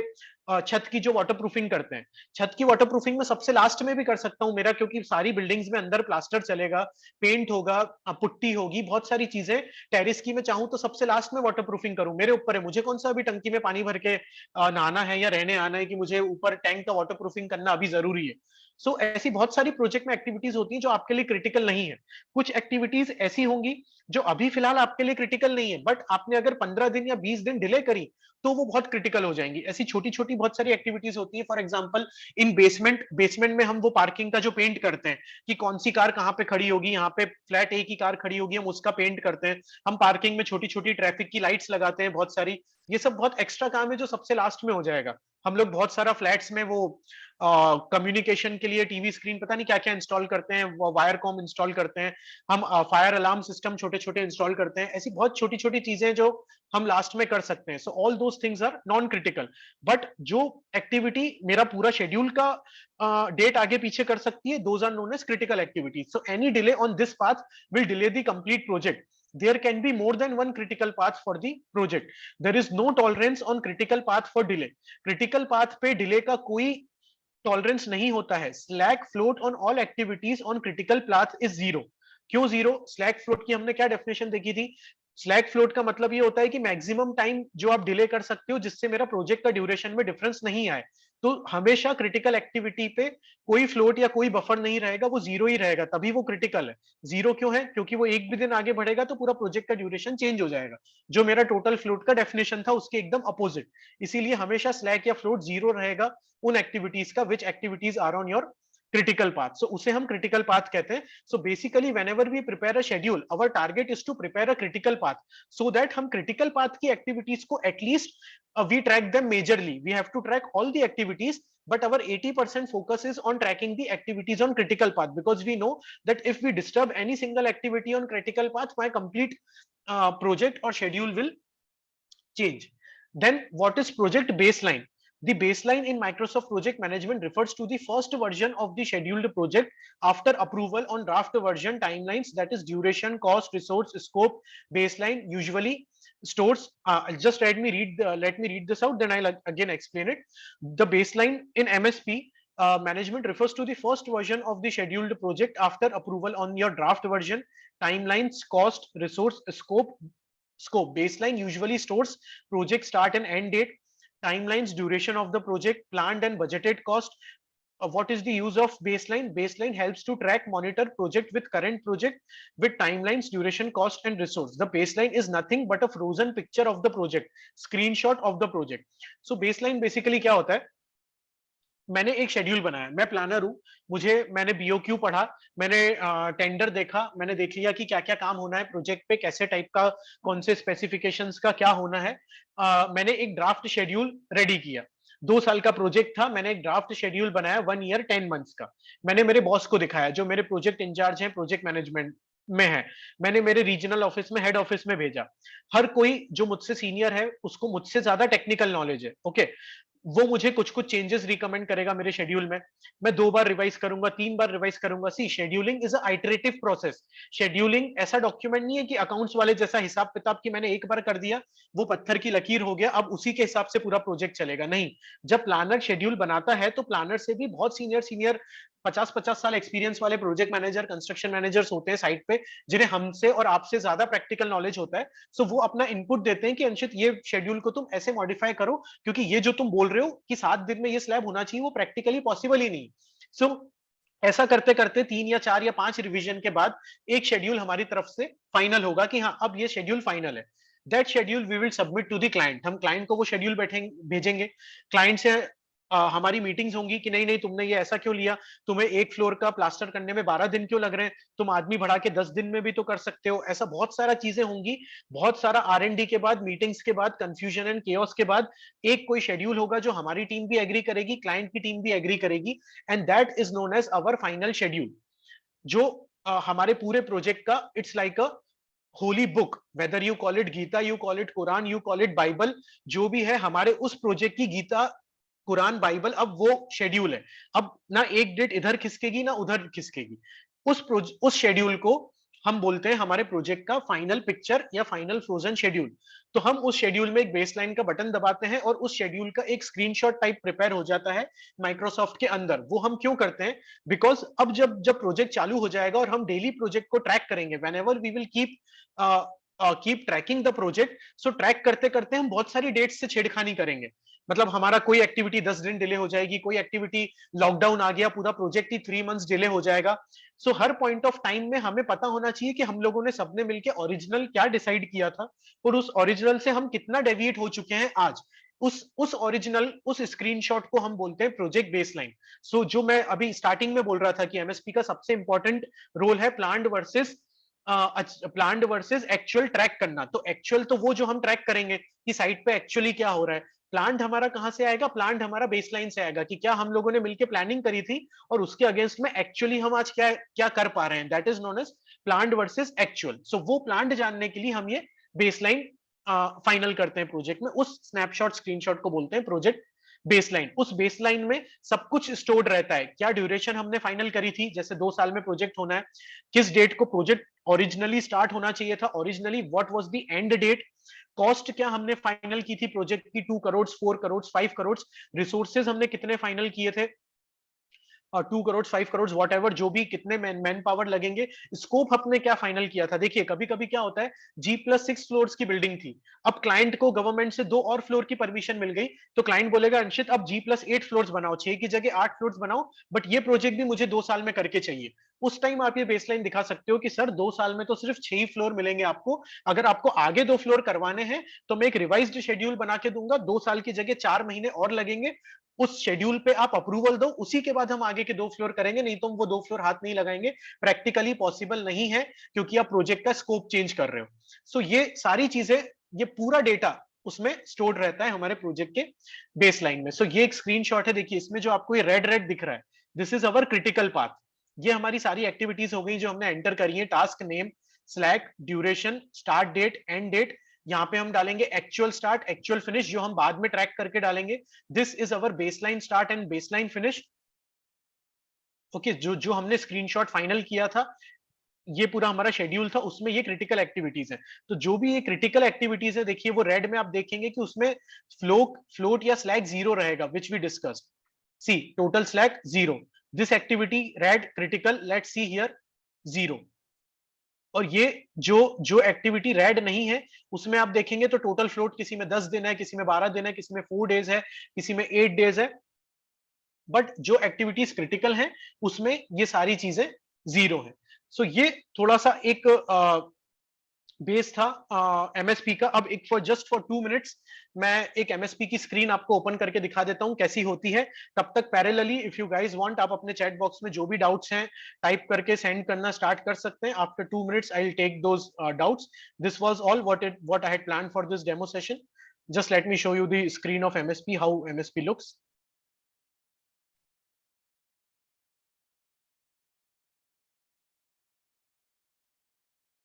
छत की जो वाटरप्रूफिंग करते हैं। छत की वाटरप्रूफिंग में सबसे लास्ट में भी कर सकता हूं मेरा, क्योंकि सारी बिल्डिंग्स में अंदर प्लास्टर चलेगा, पेंट होगा, पुट्टी होगी, बहुत सारी चीजें। टेरिस की मैं चाहूं तो सबसे लास्ट में वाटरप्रूफिंग करूं, मेरे ऊपर है मुझे कौन सा अभी टंकी में पानी भर के नहाना है या रहने आना है कि मुझे ऊपर टैंक का वाटरप्रूफिंग करना अभी जरूरी है। सो ऐसी बहुत सारी प्रोजेक्ट में एक्टिविटीज होती हैं जो आपके लिए क्रिटिकल नहीं है। कुछ एक्टिविटीज ऐसी होंगी जो अभी फिलहाल आपके लिए क्रिटिकल नहीं है, बट आपने अगर 15 दिन या 20 दिन डिले करी तो वो बहुत क्रिटिकल हो जाएंगी। ऐसी छोटी छोटी बहुत सारी एक्टिविटीज होती है। फॉर एग्जांपल इन बेसमेंट में हम वो पार्किंग का जो पेंट करते हैं कि कौन सी कार कहाँ पे खड़ी होगी, यहाँ पे फ्लैट ए की कार खड़ी होगी, हम उसका पेंट करते हैं। हम पार्किंग में छोटी छोटी ट्रैफिक की लाइट्स लगाते हैं बहुत सारी। ये सब बहुत एक्स्ट्रा काम है जो सबसे लास्ट में हो जाएगा। हम लोग बहुत सारा फ्लैट्स में वो कम्युनिकेशन के लिए टीवी स्क्रीन पता नहीं क्या क्या इंस्टॉल करते हैं, वायर कॉम इंस्टॉल करते हैं, हम फायर अलार्म सिस्टम छोटे छोटे इंस्टॉल करते हैं। ऐसी बहुत छोटी छोटी चीजें जो हम लास्ट में कर सकते हैं। So all those things are non critical. But जो एक्टिविटी मेरा पूरा शेड्यूल का डेट आगे पीछे कर सकती है, those are known as critical activities. So any delay on this path will delay the complete project. there can be more than one critical path for the project. There is no tolerance on critical path for delay. Critical path पे delay का कोई tolerance नहीं होता है. Slack float on all activities on critical path is zero. क्यों zero? Slack float की हमने क्या डेफिनेशन देखी थी? स्लैक फ्लोट का मतलब ये होता है कि मैक्सिमम टाइम जो आप डिले कर सकते हो जिससे मेरा प्रोजेक्ट का ड्यूरेशन में डिफरेंस नहीं आए. तो हमेशा क्रिटिकल एक्टिविटी पे कोई फ्लोट या कोई बफर नहीं रहेगा, वो जीरो ही रहेगा, तभी वो क्रिटिकल है. जीरो क्यों है? क्योंकि वो एक भी दिन आगे बढ़ेगा तो पूरा प्रोजेक्ट का ड्यूरेशन चेंज हो जाएगा. जो मेरा टोटल फ्लोट का डेफिनेशन था उसके एकदम अपोजिट. इसीलिए हमेशा स्लैक या फ्लोट जीरो रहेगा उन एक्टिविटीज का which activities are on your critical path. So उसे हम critical path कहते हैं. So basically whenever we prepare a schedule, our target is to prepare a critical path so that हम critical path की activities को at least we track them majorly. We have to track all the activities, but our 80% focus is on tracking the activities on critical path, because we know that if we disturb any single activity on critical path, my complete project or schedule will change. Then what is project baseline? The baseline in Microsoft Project Management refers to the first version of the scheduled project after approval on draft version timelines, that is duration, cost, resource, scope. Baseline usually stores, just let me read this out, then I'll again explain it. The baseline in MSP management refers to the first version of the scheduled project after approval on your draft version, timelines, cost, resource, scope. Baseline usually stores project start and end date, timelines, duration of the project, planned and budgeted cost. What is the use of baseline? Baseline helps to track, monitor project with current project with timelines, duration, cost and resource. The baseline is nothing but a frozen picture of the project, screenshot of the project. So baseline basically क्या होता है? मैंने एक schedule बनाया, मैं planner हूं, मैंने BOQ पढ़ा, मैंने टेंडर देखा, मैंने देख लिया कि क्या क्या काम होना है प्रोजेक्ट पे, कैसे टाइप का, कौन से स्पेसिफिकेशंस का क्या होना है. मैंने एक ड्राफ्ट शेड्यूल रेडी किया. 2 साल का प्रोजेक्ट था, मैंने एक ड्राफ्ट शेड्यूल बनाया 1 ईयर 10 मंथ्स का. मैंने मेरे बॉस को दिखाया जो मेरे प्रोजेक्ट इंचार्ज हैं, प्रोजेक्ट मैनेजमेंट में है. मैंने मेरे रीजनल ऑफिस में, हेड ऑफिस में भेजा. हर कोई जो मुझसे सीनियर है उसको मुझसे ज्यादा टेक्निकल नॉलेज है. ओके, वो मुझे कुछ कुछ चेंजेस रिकमेंड करेगा मेरे शेड्यूल में. मैं 2 बार रिवाइज करूंगा, 3 बार रिवाइज करूंगा. See, scheduling is a iterative process. Scheduling ऐसा डॉक्यूमेंट नहीं है कि अकाउंट्स वाले जैसा हिसाब किताब की मैंने एक बार कर दिया, वो पत्थर की लकीर हो गया, अब उसी के हिसाब से पूरा प्रोजेक्ट चलेगा. नहीं, जब प्लानर शेड्यूल बनाता है तो प्लानर से भी बहुत सीनियर सीनियर 50-50 साल एक्सपीरियंस वाले प्रोजेक्ट मैनेजर, कंस्ट्रक्शन मैनेजर्स होते हैं साइट पे, जिन्हें हमसे और आपसे ज्यादा प्रैक्टिकल नॉलेज होता है. सो वो अपना इनपुट देते हैं कि अंशित ये शेड्यूल को तुम ऐसे मॉडिफाई करो, क्योंकि ये जो तुम बोल रहे हो कि 7 दिन में ये स्लैब होना चाहिए, वो प्रैक्टिकली पॉसिबल ही नहीं. सो ऐसा करते करते 3 या 4 या 5 रिवीजन के बाद एक शेड्यूल हमारी तरफ से फाइनल होगा कि हाँ, अब ये शेड्यूल फाइनल है. That schedule we will submit to the client. हम क्लाइंट को वो शेड्यूल भेजेंगे. क्लाइंट से हमारी मीटिंग्स होंगी कि नहीं नहीं, तुमने ये ऐसा क्यों लिया, तुम्हें एक फ्लोर का प्लास्टर करने में 12 दिन क्यों लग रहे हैं, तुम आदमी बढ़ा के 10 दिन में भी तो कर सकते हो. ऐसा बहुत सारा चीजें होंगी. बहुत सारा R&D के बाद, मीटिंग्स के बाद, कंफ्यूजन एंड केओस के बाद एक कोई शेड्यूल होगा जो हमारी टीम भी एग्री करेगी, क्लाइंट की टीम भी एग्री करेगी, and that is known as our final schedule. जो हमारे पूरे प्रोजेक्ट का, it's like a holy book. Whether you call it Gita, you call it Quran, you call it Bible, जो भी है हमारे उस प्रोजेक्ट की गीता, कुरान, बाइबल, अब वो शेड्यूल है. अब ना एक डेट इधर खिसकेगी ना उधर खिसकेगी. उस शेड्यूल को हम बोलते हैं हमारे प्रोजेक्ट का फाइनल पिक्चर या फाइनल फ्रोजन शेड्यूल. तो हम उस शेड्यूल में एक बेसलाइन का बटन दबाते हैं और उस शेड्यूल का एक स्क्रीनशॉट टाइप प्रिपेयर हो जाता है माइक्रोसॉफ्ट के अंदर. वो हम क्यों करते हैं? बिकॉज अब जब जब प्रोजेक्ट चालू हो जाएगा और हम डेली प्रोजेक्ट को ट्रैक करेंगे, whenever we will keep tracking the project, so track करते करते हम बहुत सारी डेट्स से छेड़खानी करेंगे. मतलब हमारा कोई एक्टिविटी 10 दिन डिले हो जाएगी, कोई एक्टिविटी लॉकडाउन आ गया, पूरा प्रोजेक्ट ही 3 मंथ्स डिले हो जाएगा. सो हर पॉइंट ऑफ टाइम में हमें पता होना चाहिए कि हम लोगों ने सबने मिलकर ओरिजिनल क्या डिसाइड किया था और उस ओरिजिनल से हम कितना डेविएट हो चुके हैं आज. उस ओरिजिनल, उस स्क्रीनशॉट को हम बोलते हैं प्रोजेक्ट बेसलाइन. सो जो मैं अभी स्टार्टिंग में बोल रहा था कि एमएसपी का सबसे इंपॉर्टेंट रोल है प्लान्ड वर्सेस एक्चुअल ट्रैक करना. तो एक्चुअल तो वो जो हम ट्रैक करेंगे कि साइट पे एक्चुअली क्या हो रहा है. प्लान्ड हमारा कहां से आएगा? प्लान्ड हमारा बेसलाइन से आएगा कि क्या हम लोगों ने मिलकर प्लानिंग करी थी और उसके अगेंस्ट में एक्चुअली हम आज क्या क्या कर पा रहे हैं. That is known as planned versus actual. So वो प्लान्ड जानने के लिए हम ये बेसलाइन फाइनल करते हैं प्रोजेक्ट में. उस स्नैपशॉट, स्क्रीनशॉट को बोलते हैं प्रोजेक्ट बेसलाइन, उस बेसलाइन में सब कुछ स्टोर्ड रहता है। क्या ड्यूरेशन हमने फाइनल करी थी, जैसे 2 साल में प्रोजेक्ट होना है, किस डेट को प्रोजेक्ट ओरिजिनली स्टार्ट होना चाहिए था, originally what was the end date, cost क्या हमने फाइनल की थी प्रोजेक्ट की, 2 करोड़, 4 करोड़, 5 करोड़, रिसोर्सेज हमने कितने फाइनल किए थे, 2 करोड़, 5 करोड़, वॉट एवर, जो भी कितने मैन पावर लगेंगे, स्कोप हमने क्या फाइनल किया था। देखिए कभी कभी क्या होता है, G+6 फ्लोर्स की बिल्डिंग थी, अब क्लाइंट को गवर्नमेंट से 2 और फ्लोर की परमिशन मिल गई, तो क्लाइंट बोलेगा अंशित अब G+8 फ्लोर्स बनाओ, 6 की जगह 8 फ्लोर्स बनाओ, बट ये प्रोजेक्ट भी मुझे 2 साल में करके चाहिए। उस टाइम आप ये बेसलाइन दिखा सकते हो कि सर 2 साल में तो सिर्फ 6 ही फ्लोर मिलेंगे आपको, अगर आपको आगे 2 फ्लोर करवाने हैं तो मैं एक रिवाइज्ड शेड्यूल बना के दूंगा, 2 साल की जगह 4 महीने और लगेंगे, उस शेड्यूल पे आप अप्रूवल दो, उसी के बाद हम आगे के 2 फ्लोर करेंगे, नहीं तो हम वो 2 फ्लोर हाथ नहीं लगाएंगे, प्रैक्टिकली पॉसिबल नहीं है, क्योंकि आप प्रोजेक्ट का स्कोप चेंज कर रहे हो। सो ये सारी चीजें, ये पूरा डेटा उसमें स्टोर्ड रहता है हमारे प्रोजेक्ट के बेसलाइन में। सो ये एक स्क्रीनशॉट है, देखिए इसमें जो आपको ये रेड रेड दिख रहा है, this is our critical path. ये हमारी सारी एक्टिविटीज हो गई जो हमने एंटर करी है, task name, slack, duration, start date, end date, यहाँ पे हम डालेंगे एक्चुअल स्टार्ट, एक्चुअल फिनिश, जो हम बाद में ट्रैक करके डालेंगे। This is our baseline start and baseline finish. Okay, जो हमने स्क्रीनशॉट फाइनल किया था, ये पूरा हमारा शेड्यूल था, उसमें ये क्रिटिकल एक्टिविटीज है। तो जो भी ये क्रिटिकल एक्टिविटीज है, देखिए वो रेड में आप देखेंगे कि उसमें फ्लोट या स्लैक 0 रहेगा, which we discussed. See total slack 0, this activity red critical, let's see here 0। और ये जो जो एक्टिविटी रेड नहीं है, उसमें आप देखेंगे तो टोटल फ्लोट किसी में 10 दिन है, किसी में 12 दिन है, किसी में 4 डेज है, किसी में 8 डेज है, बट जो एक्टिविटीज क्रिटिकल हैं उसमें ये सारी चीजें 0 है। सो ये थोड़ा सा एक बेस था एमएसपी का। अब एक फॉर 2 मिनट्स मैं एक एमएसपी की स्क्रीन आपको ओपन करके दिखा देता हूं कैसी होती है। तब तक parallelly if you guys want, आप अपने चैट बॉक्स में जो भी डाउट्स हैं टाइप करके सेंड करना स्टार्ट कर सकते हैं। After 2 minutes I will take those doubts. This was all what I had planned for this demo session. Just let me show you the screen of MSP, how MSP looks.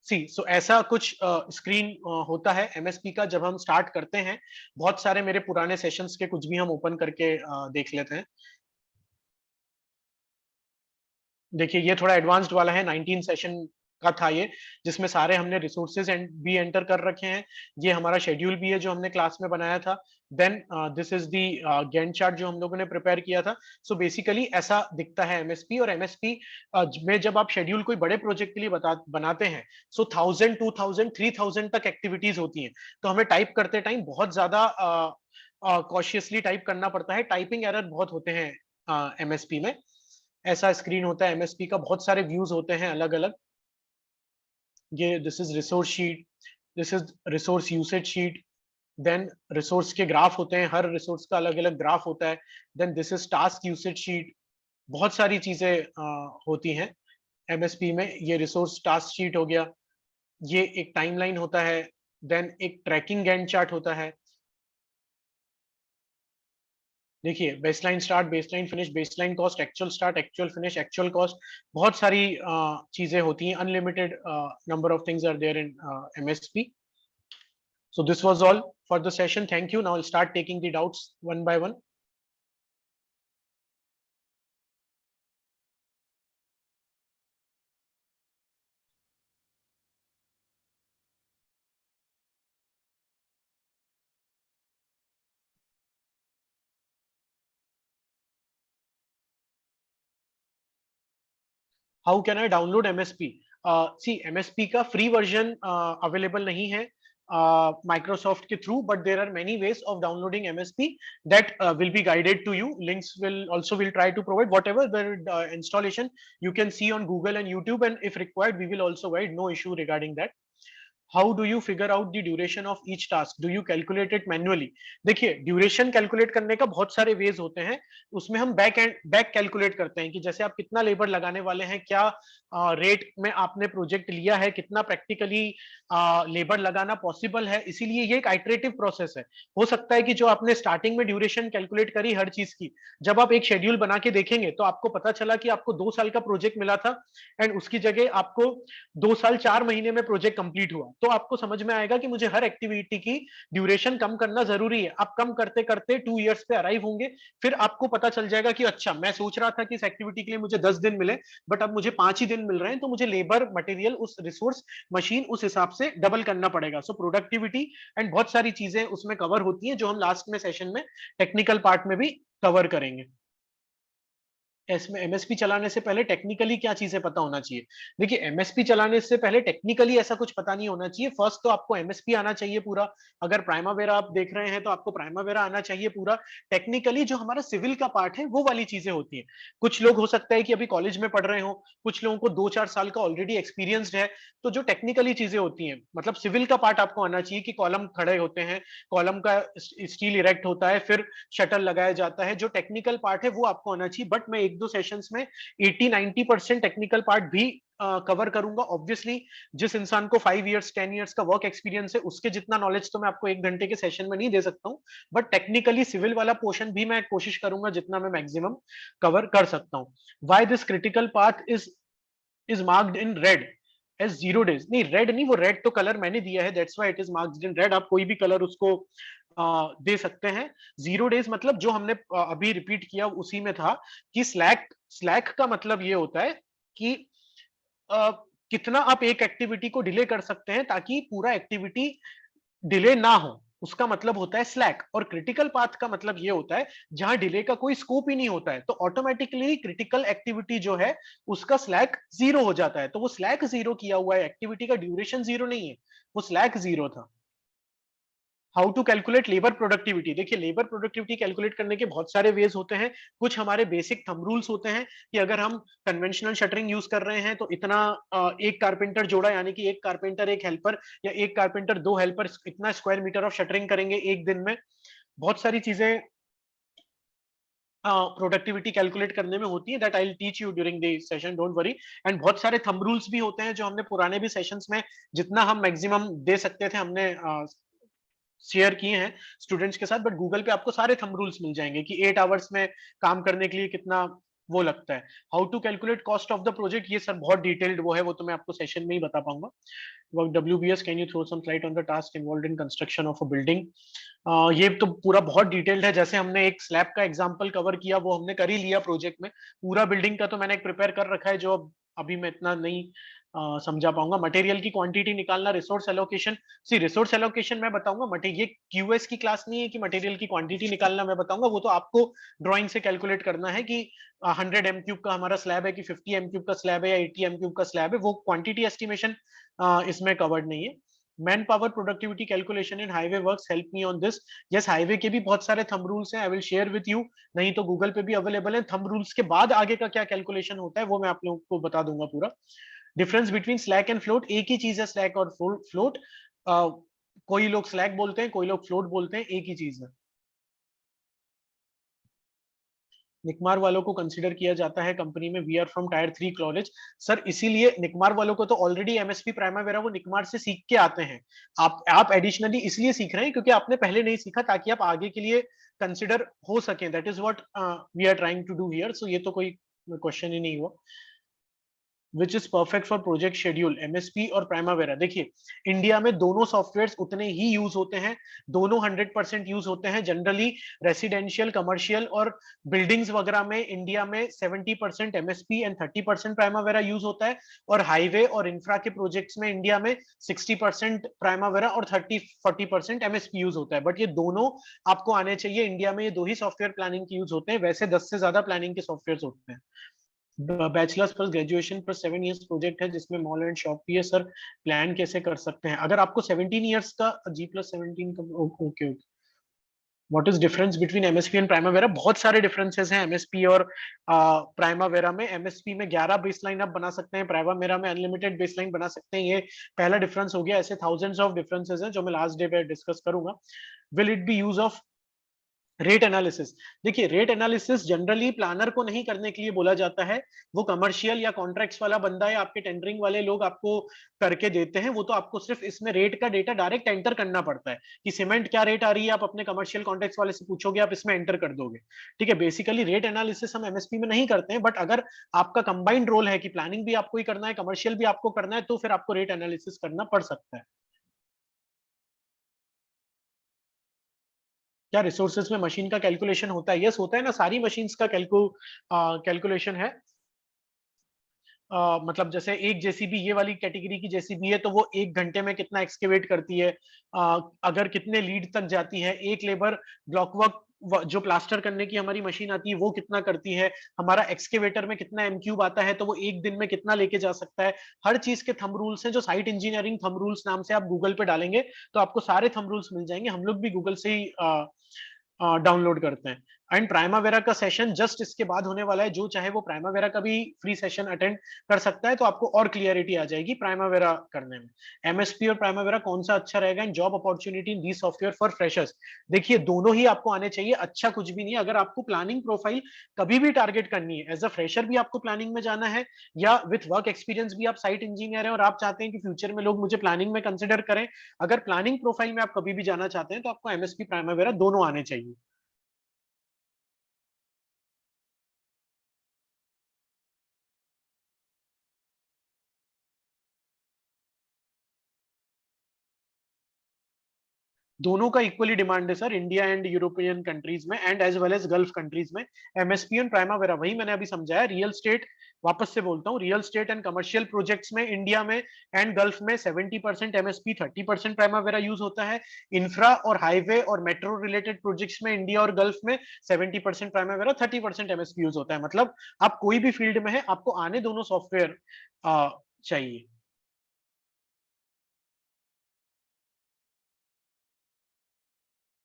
सो ऐसा कुछ screen होता है MSP का जब हम start करते हैं। बहुत सारे मेरे पुराने सेशंस के कुछ भी हम ओपन करके देख लेते हैं। देखिए ये थोड़ा एडवांस्ड वाला है, 19 सेशन का था ये, जिसमें सारे हमने रिसोर्सेज भी एंटर कर रखे हैं। ये हमारा शेड्यूल भी है जो हमने क्लास में बनाया था। Then this is the Gantt chart जो हम लोगों ने प्रिपेयर किया था। सो बेसिकली ऐसा दिखता है एमएसपी। और एमएसपी में जब आप शेड्यूल कोई बड़े प्रोजेक्ट के लिए बनाते हैं, सो 1000, 2000, 3000 तक एक्टिविटीज होती हैं, तो हमें टाइप करते टाइम बहुत ज्यादा कॉशियसली टाइप करना पड़ता है, टाइपिंग एरर बहुत होते हैं एमएसपी में। ऐसा स्क्रीन होता है एमएसपी का, बहुत सारे व्यूज होते हैं अलग अलग। ये this is resource sheet, this is resource usage sheet, then resource के ग्राफ होते हैं, हर रिसोर्स का अलग अलग ग्राफ होता है। Then this is task usage sheet, बहुत सारी चीजें होती हैं एमएसपी में। ये रिसोर्स टास्क शीट हो गया, ये एक टाइमलाइन होता है, देन एक ट्रैकिंग गैंट चार्ट होता है। देखिए baseline start, baseline finish, baseline cost, actual start, actual finish, actual cost, बहुत सारी चीजें होती हैं। Unlimited number of things are there in MSP. So this was all for the session. Thank you. Now I'll start taking the doubts one by one. How can I download MSP? See, MSP का free version available नहीं है Microsoft के through, but there are many ways of downloading MSP that will be guided to you. Links will try to provide whatever the installation you can see on Google and YouTube, and if required, we will also guide. No issue regarding that. How do you figure out the duration of each task? Do you calculate it manually? देखिए duration calculate करने का बहुत सारे veg होते हैं। उसमें हम back calculate करते हैं कि जैसे आप कितना लेबर लगाने वाले हैं, क्या रेट में आपने प्रोजेक्ट लिया है, कितना प्रैक्टिकली लेबर लगाना पॉसिबल है। इसीलिए ये एक आइटरेटिव प्रोसेस है। हो सकता है कि जो आपने स्टार्टिंग में ड्यूरेशन कैलकुलेट करी हर चीज की, जब आप एक शेड्यूल बना के देखेंगे तो आपको पता चला कि आपको 2 साल का प्रोजेक्ट मिला था एंड उसकी जगह आपको 2 साल 4 महीने में प्रोजेक्ट कंप्लीट हुआ। तो आपको समझ में आएगा कि मुझे हर एक्टिविटी की ड्यूरेशन कम करना जरूरी है। आप कम करते करते 2 इयर्स पे अराइव होंगे, फिर आपको पता चल जाएगा कि अच्छा मैं सोच रहा था कि इस एक्टिविटी के लिए मुझे 10 दिन मिले, बट अब मुझे 5 ही दिन मिल रहे हैं, तो मुझे लेबर, मटेरियल, उस रिसोर्स, मशीन उस हिसाब से डबल करना पड़ेगा। सो प्रोडक्टिविटी एंड बहुत सारी चीजें उसमें कवर होती हैं, जो हम लास्ट में सेशन में टेक्निकल पार्ट में भी कवर करेंगे। इसमें एमएसपी चलाने से पहले टेक्निकली क्या चीजें पता होना चाहिए? देखिए, एमएसपी चलाने से पहले टेक्निकली ऐसा कुछ पता नहीं होना चाहिए। फर्स्ट तो आपको एमएसपी आना चाहिए पूरा। अगर प्राइमावेरा आप देख रहे हैं तो आपको प्राइमावेरा आना चाहिए पूरा। टेक्निकली जो हमारा सिविल का पार्ट है वो वाली चीजें होती है। कुछ लोग हो सकता है कि अभी कॉलेज में पढ़ रहे हो, कुछ लोगों को 2-4 साल का ऑलरेडी एक्सपीरियंस्ड है, तो जो टेक्निकली चीजें होती हैं, मतलब सिविल का पार्ट आपको आना चाहिए कि कॉलम खड़े होते हैं, कॉलम का स्टील इरेक्ट होता है, फिर शटर लगाया जाता है। जो टेक्निकल पार्ट है वो आपको आना चाहिए। बट मैं 1-2 सेशंस में 80-90% टेक्निकल पार्ट भी कवर करूंगा। ऑब्वियसली जिस इंसान को 5 इयर्स 10 इयर्स का वर्क एक्सपीरियंस है, उसके जितना नॉलेज तो मैं आपको 1 घंटे के सेशन में नहीं दे सकता हूं, बट टेक्निकली सिविल वाला पोर्शन भी मैं कोशिश करूंगा जितना मैं मैक्सिमम कवर कर सकता हूं। Why this critical part is marked in red as 0 days? नहीं, रेड नहीं, वो रेड तो कलर मैंने दिया है, that's why it is marked in red. आप कोई भी कलर उसको दे सकते हैं। 0 days मतलब जो हमने अभी रिपीट किया उसी में था कि स्लैक, स्लैक का मतलब ये होता है कि अ, कितना आप एक एक्टिविटी को डिले कर सकते हैं ताकि पूरा एक्टिविटी डिले ना हो, उसका मतलब होता है स्लैक। और क्रिटिकल पाथ का मतलब ये होता है जहां डिले का कोई स्कोप ही नहीं होता है, तो ऑटोमेटिकली क्रिटिकल एक्टिविटी जो है उसका स्लैक 0 हो जाता है। तो वो स्लैक 0 किया हुआ है, एक्टिविटी का ड्यूरेशन 0 नहीं है, वो स्लैक 0 था। How to calculate labour productivity? देखिए, लेबर प्रोडक्टिविटी कैलकुलेट करने के बहुत सारे वेज होते हैं। कुछ हमारे बेसिक थंब रूल्स होते हैं कि अगर हम कन्वेंशनल शटरिंग यूज कर रहे हैं तो इतना एक कारपेंटर जोड़ा, यानी कि एक कारपेंटर एक हेल्पर, या एक कारपेंटर 2 हेल्पर, इतना स्क्वायर मीटर ऑफ शटरिंग करेंगे एक दिन में। बहुत सारी चीजें प्रोडक्टिविटी कैलकुलेट करने में होती है, that I will teach you during the session, don't worry. And बहुत सारे थंब रूल्स भी होते हैं जो हमने पुराने भी सेशंस में जितना हम मैक्सिमम दे सकते थे हमने शेयर किए हैं स्टूडेंट्स के साथ। बट गूगल पे आपको सारे थंब रूल्स मिल जाएंगे कि 8 आवर्स में काम करने के लिए कितना वो लगता है। How to calculate cost of the project, ये सर बहुत डिटेल्ड वो है, वो तो मैं आपको सेशन में ही बता पाऊंगा। WBS, can you throw some light on the task involved in construction of a building? ये तो पूरा बहुत डिटेल्ड है। जैसे हमने एक स्लैब का एग्जांपल कवर किया, वो हमने कर ही लिया प्रोजेक्ट में। पूरा बिल्डिंग का तो मैंने एक प्रिपेयर कर रखा है, जो अभी मैं इतना नहीं समझा पाऊंगा। मटेरियल की क्वांटिटी निकालना, रिसोर्स एलोकेशन, सी रिसोर्स एलोकेशन मैं बताऊंगा। ये क्यूएस की क्लास नहीं है कि मटेरियल की क्वांटिटी निकालना मैं बताऊंगा, वो तो आपको ड्राइंग से कैलकुलेट करना है कि 100 एम क्यूब का हमारा स्लैब है कि 50 एम क्यूब का स्लैब है या 80 एम क्यूब का स्लैब है, वो क्वांटिटी एस्टिमेशन इसमें कवर्ड नहीं है। Man power productivity calculation in highway works, help me on this. Yes, highway के भी बहुत सारे थंब रूल्स हैं, I will share with you, नहीं तो गूगल पे भी अवेलेबल है। थंब रूल्स के बाद आगे का क्या कैलकुलेशन होता है वो मैं आप लोगों को बता दूंगा पूरा। Difference between slack and float, एक ही चीज है स्लैक और फ्लोट। कोई लोग स्लैक बोलते हैं, कोई लोग फ्लोट बोलते हैं, एक ही चीज है। निकमार वालों को कंसीडर किया जाता है कंपनी में, we are from tier 3 college. Sir इसीलिए निकमार वालों को तो ऑलरेडी एमएसपी प्राइमावेरा वो निकमार से सीख के आते हैं। आप एडिशनली इसलिए सीख रहे हैं क्योंकि आपने पहले नहीं सीखा, ताकि आप आगे के लिए कंसिडर हो सकें। That is what we are trying to do here. So ये तो कोई क्वेश्चन ही नहीं हुआ। Which is perfect for project schedule, MSP और प्राइमावेरा? देखिए, इंडिया में दोनों सॉफ्टवेयर उतने ही यूज होते हैं, दोनों 100% यूज होते हैं। जनरली रेसिडेंशियल, कमर्शियल और बिल्डिंग्स वगैरह में इंडिया में 70% एमएसपी एंड 30% प्राइमावेरा यूज होता है। और हाईवे और इंफ्रा के प्रोजेक्ट्स में इंडिया में 60% प्राइमावेरा और 30-40% एमएसपी यूज होता है। बट ये दोनों आपको आने चाहिए। इंडिया में ये दो ही सॉफ्टवेयर प्लानिंग के यूज होते हैं, वैसे 10 से ज्यादा प्लानिंग के सॉफ्टवेयर होते हैं। Bachelors plus graduation plus 7 years project है जिसमें मॉल एंड शॉप भी है सर, प्लान कैसे कर सकते हैं? अगर आपको 17 इयर्स का G+17 का, okay okay. What is difference between MSP and Primavera? बहुत सारे डिफरेंसेस हैं एमएसपी और प्राइमावेरा में। एमएसपी में 11 बेसलाइन आप बना सकते हैं, प्राइमावेरा में अनलिमिटेड बेसलाइन बना सकते हैं। ये पहला डिफरेंस हो गया। ऐसे थाउजेंड्स ऑफ डिफरेंसेस हैं जो मैं लास्ट डे पे डिस्कस करूंगा। Will it be use of rate analysis? देखिए, रेट एनालिसिस जनरली प्लानर को नहीं करने के लिए बोला जाता है, वो कमर्शियल या कॉन्ट्रैक्ट्स वाला बंदा या आपके टेंडरिंग वाले लोग आपको करके देते हैं। वो तो आपको सिर्फ इसमें रेट का डेटा डायरेक्ट एंटर करना पड़ता है कि सीमेंट क्या रेट आ रही है, आप अपने कमर्शियल कॉन्ट्रैक्ट्स वाले से पूछोगे, आप इसमें एंटर कर दोगे। ठीक है, बेसिकली रेट एनालिसिस हम एमएसपी में नहीं करते हैं, बट अगर आपका कंबाइंड रोल है कि प्लानिंग भी आपको ही करना है, कमर्शियल भी आपको करना है, तो फिर आपको रेट एनालिसिस करना पड़ सकता है। क्या रिसोर्सेज में मशीन का कैलकुलेशन होता है? यस होता है ना, सारी मशीन्स का कैलकुलेशन है। मतलब जैसे एक जेसीबी, ये वाली कैटेगरी की जेसीबी है, तो वो 1 घंटे में कितना एक्सकेवेट करती है, अगर कितने लीड तक जाती है, एक लेबर ब्लॉक वर्क जो प्लास्टर करने की हमारी मशीन आती है वो कितना करती है, हमारा एक्सकेवेटर में कितना एम क्यूब आता है तो वो एक दिन में कितना लेके जा सकता है। हर चीज के थंब रूल्स हैं, जो साइट इंजीनियरिंग थंब रूल्स नाम से आप गूगल पे डालेंगे तो आपको सारे थंब रूल्स मिल जाएंगे। हम लोग भी गूगल से ही डाउनलोड करते हैं। एंड प्राइमावेरा का सेशन जस्ट इसके बाद होने वाला है, जो चाहे वो प्राइमावेरा का भी फ्री सेशन अटेंड कर सकता है, तो आपको और क्लियरिटी आ जाएगी प्राइमावेरा करने में। एमएसपी और प्राइमावेरा कौन सा अच्छा रहेगा in job opportunity in the software for freshers? देखिए दोनों ही आपको आने चाहिए, अच्छा कुछ भी नहीं है। अगर आपको प्लानिंग प्रोफाइल कभी भी टारगेट करनी है, एज अ फ्रेशर भी आपको प्लानिंग में जाना है, या विथ वर्क एक्सपीरियंस भी आप साइट इंजीनियर है और आप चाहते हैं कि फ्यूचर में लोग मुझे प्लानिंग में कंसिडर करें, अगर प्लानिंग प्रोफाइल में आप कभी भी जाना चाहते हैं तो आपको एमएसपी प्राइमावेरा दोनों आने चाहिए। दोनों का इक्वली डिमांड है sir, India and European countries में and as well as gulf countries में। एमएसपी एंड प्राइमावेरा वही मैंने अभी समझाया। रियल स्टेट, वापस से बोलता हूँ, real estate and commercial projects में इंडिया में एंड गल्फ में 70% एमएसपी 30% प्राइमावेरा यूज होता है। इंफ्रा और हाईवे और मेट्रो रिलेटेड प्रोजेक्ट्स में इंडिया और गल्फ में 70% प्राइमावेरा 30% एमएसपी यूज होता है। मतलब आप कोई भी फील्ड में है, आपको आने दोनों सॉफ्टवेयर चाहिए।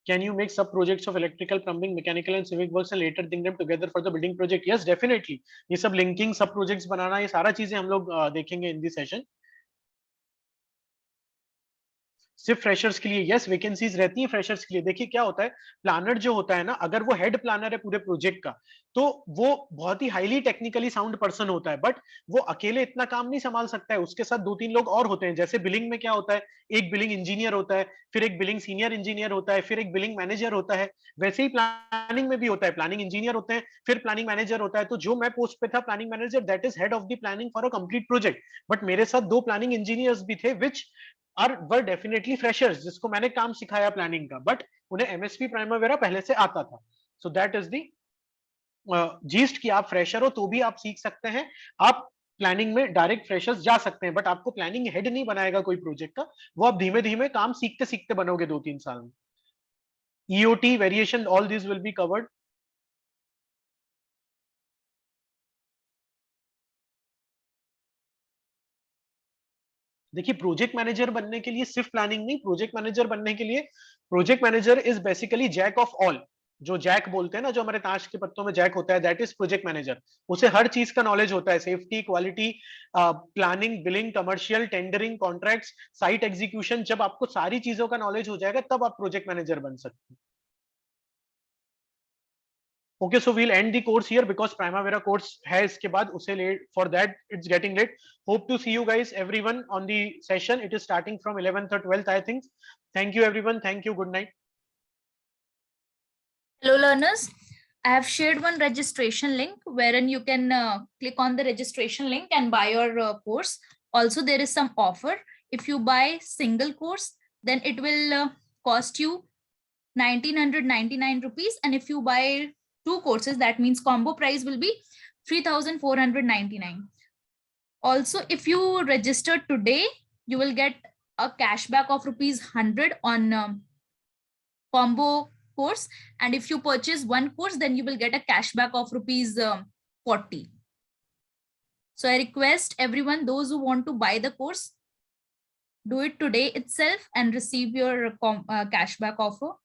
Can you make sub projects of electrical, plumbing, mechanical and civic works and later bring them together for the building project? Yes, definitely. ये सब linking सब projects बनाना, ये सारा चीजें हम लोग देखेंगे in this session। सिर्फ फ्रेशर्स के लिए? यस, वैकेंसीज रहती हैं फ्रेशर्स के लिए। देखिए क्या होता है, प्लानर जो होता है ना, अगर वो हेड प्लानर है पूरे प्रोजेक्ट का, तो वो बहुत ही हाईली टेक्निकली साउंड पर्सन होता है, बट वो अकेले इतना काम नहीं संभाल सकता है, उसके साथ 2-3 लोग और होते हैं। जैसे बिलिंग में क्या होता है, एक बिलिंग इंजीनियर होता है, फिर एक बिलिंग सीनियर इंजीनियर होता है, फिर एक बिलिंग मैनेजर होता है। वैसे ही प्लानिंग में भी होता है, प्लानिंग इंजीनियर होते हैं, फिर प्लानिंग मैनेजर होता है। तो जो मैं पोस्ट पे था planning manager, that is head of the planning for a complete project. But मेरे साथ 2 प्लानिंग इंजीनियर्स भी थे, which are were definitely freshers, जिसको मैंने काम सिखाया प्लानिंग का, बट उन्हें एमएसपी प्राइमवेरा पहले से आता था। So that is the yeast कि आप फ्रेशर हो तो भी आप सीख सकते हैं, आप प्लानिंग में डायरेक्ट फ्रेशर्स जा सकते हैं, बट आपको प्लानिंग हेड नहीं बनाएगा कोई प्रोजेक्ट का, वो आप धीमे धीमे काम सीखते सीखते बनोगे 2-3 साल में। EOT variation, all this will be covered. देखिए प्रोजेक्ट मैनेजर बनने के लिए सिर्फ प्लानिंग नहीं, प्रोजेक्ट मैनेजर बनने के लिए, project manager is basically jack of all. जो जैक बोलते हैं ना, जो हमारे ताश के पत्तों में जैक होता है, दैट इज प्रोजेक्ट मैनेजर। उसे हर चीज का नॉलेज होता है, safety, quality, planning, billing, commercial, tendering, contracts, site execution. जब आपको सारी चीजों का नॉलेज हो जाएगा तब आप प्रोजेक्ट मैनेजर बन सकते हैं। Okay, so we'll end the course here because Primavera course है इसके बाद, उसे late for that it's getting late. Hope to see you guys everyone on the session. It is starting from 11th or 12th, I think. Thank you everyone. Thank you. Good night. Hello learners, I have shared one registration link wherein you can click on the registration link and buy your course. Also there is some offer. If you buy single course, then it will cost you 1999 rupees, and if you buy 2 courses, that means combo price will be 3499. Also, if you register today, you will get a cashback of rupees 100 on combo course, and if you purchase 1 course, then you will get a cashback of rupees 40. So I request everyone, those who want to buy the course, do it today itself and receive your cashback offer.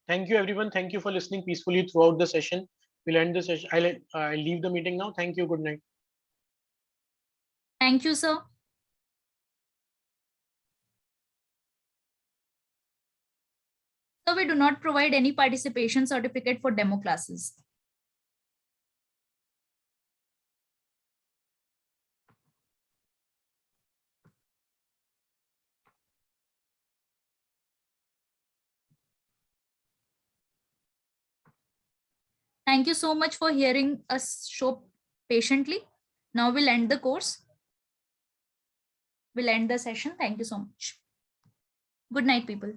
Thank you everyone. Thank you for listening peacefully throughout the session. We'll end the session. I'll leave the meeting now. Thank you. Good night. Thank you, sir. So we do not provide any participation certificate for demo classes. Thank you so much for hearing us show patiently. Now we'll end the course. We'll end the session. Thank you so much. Good night, people.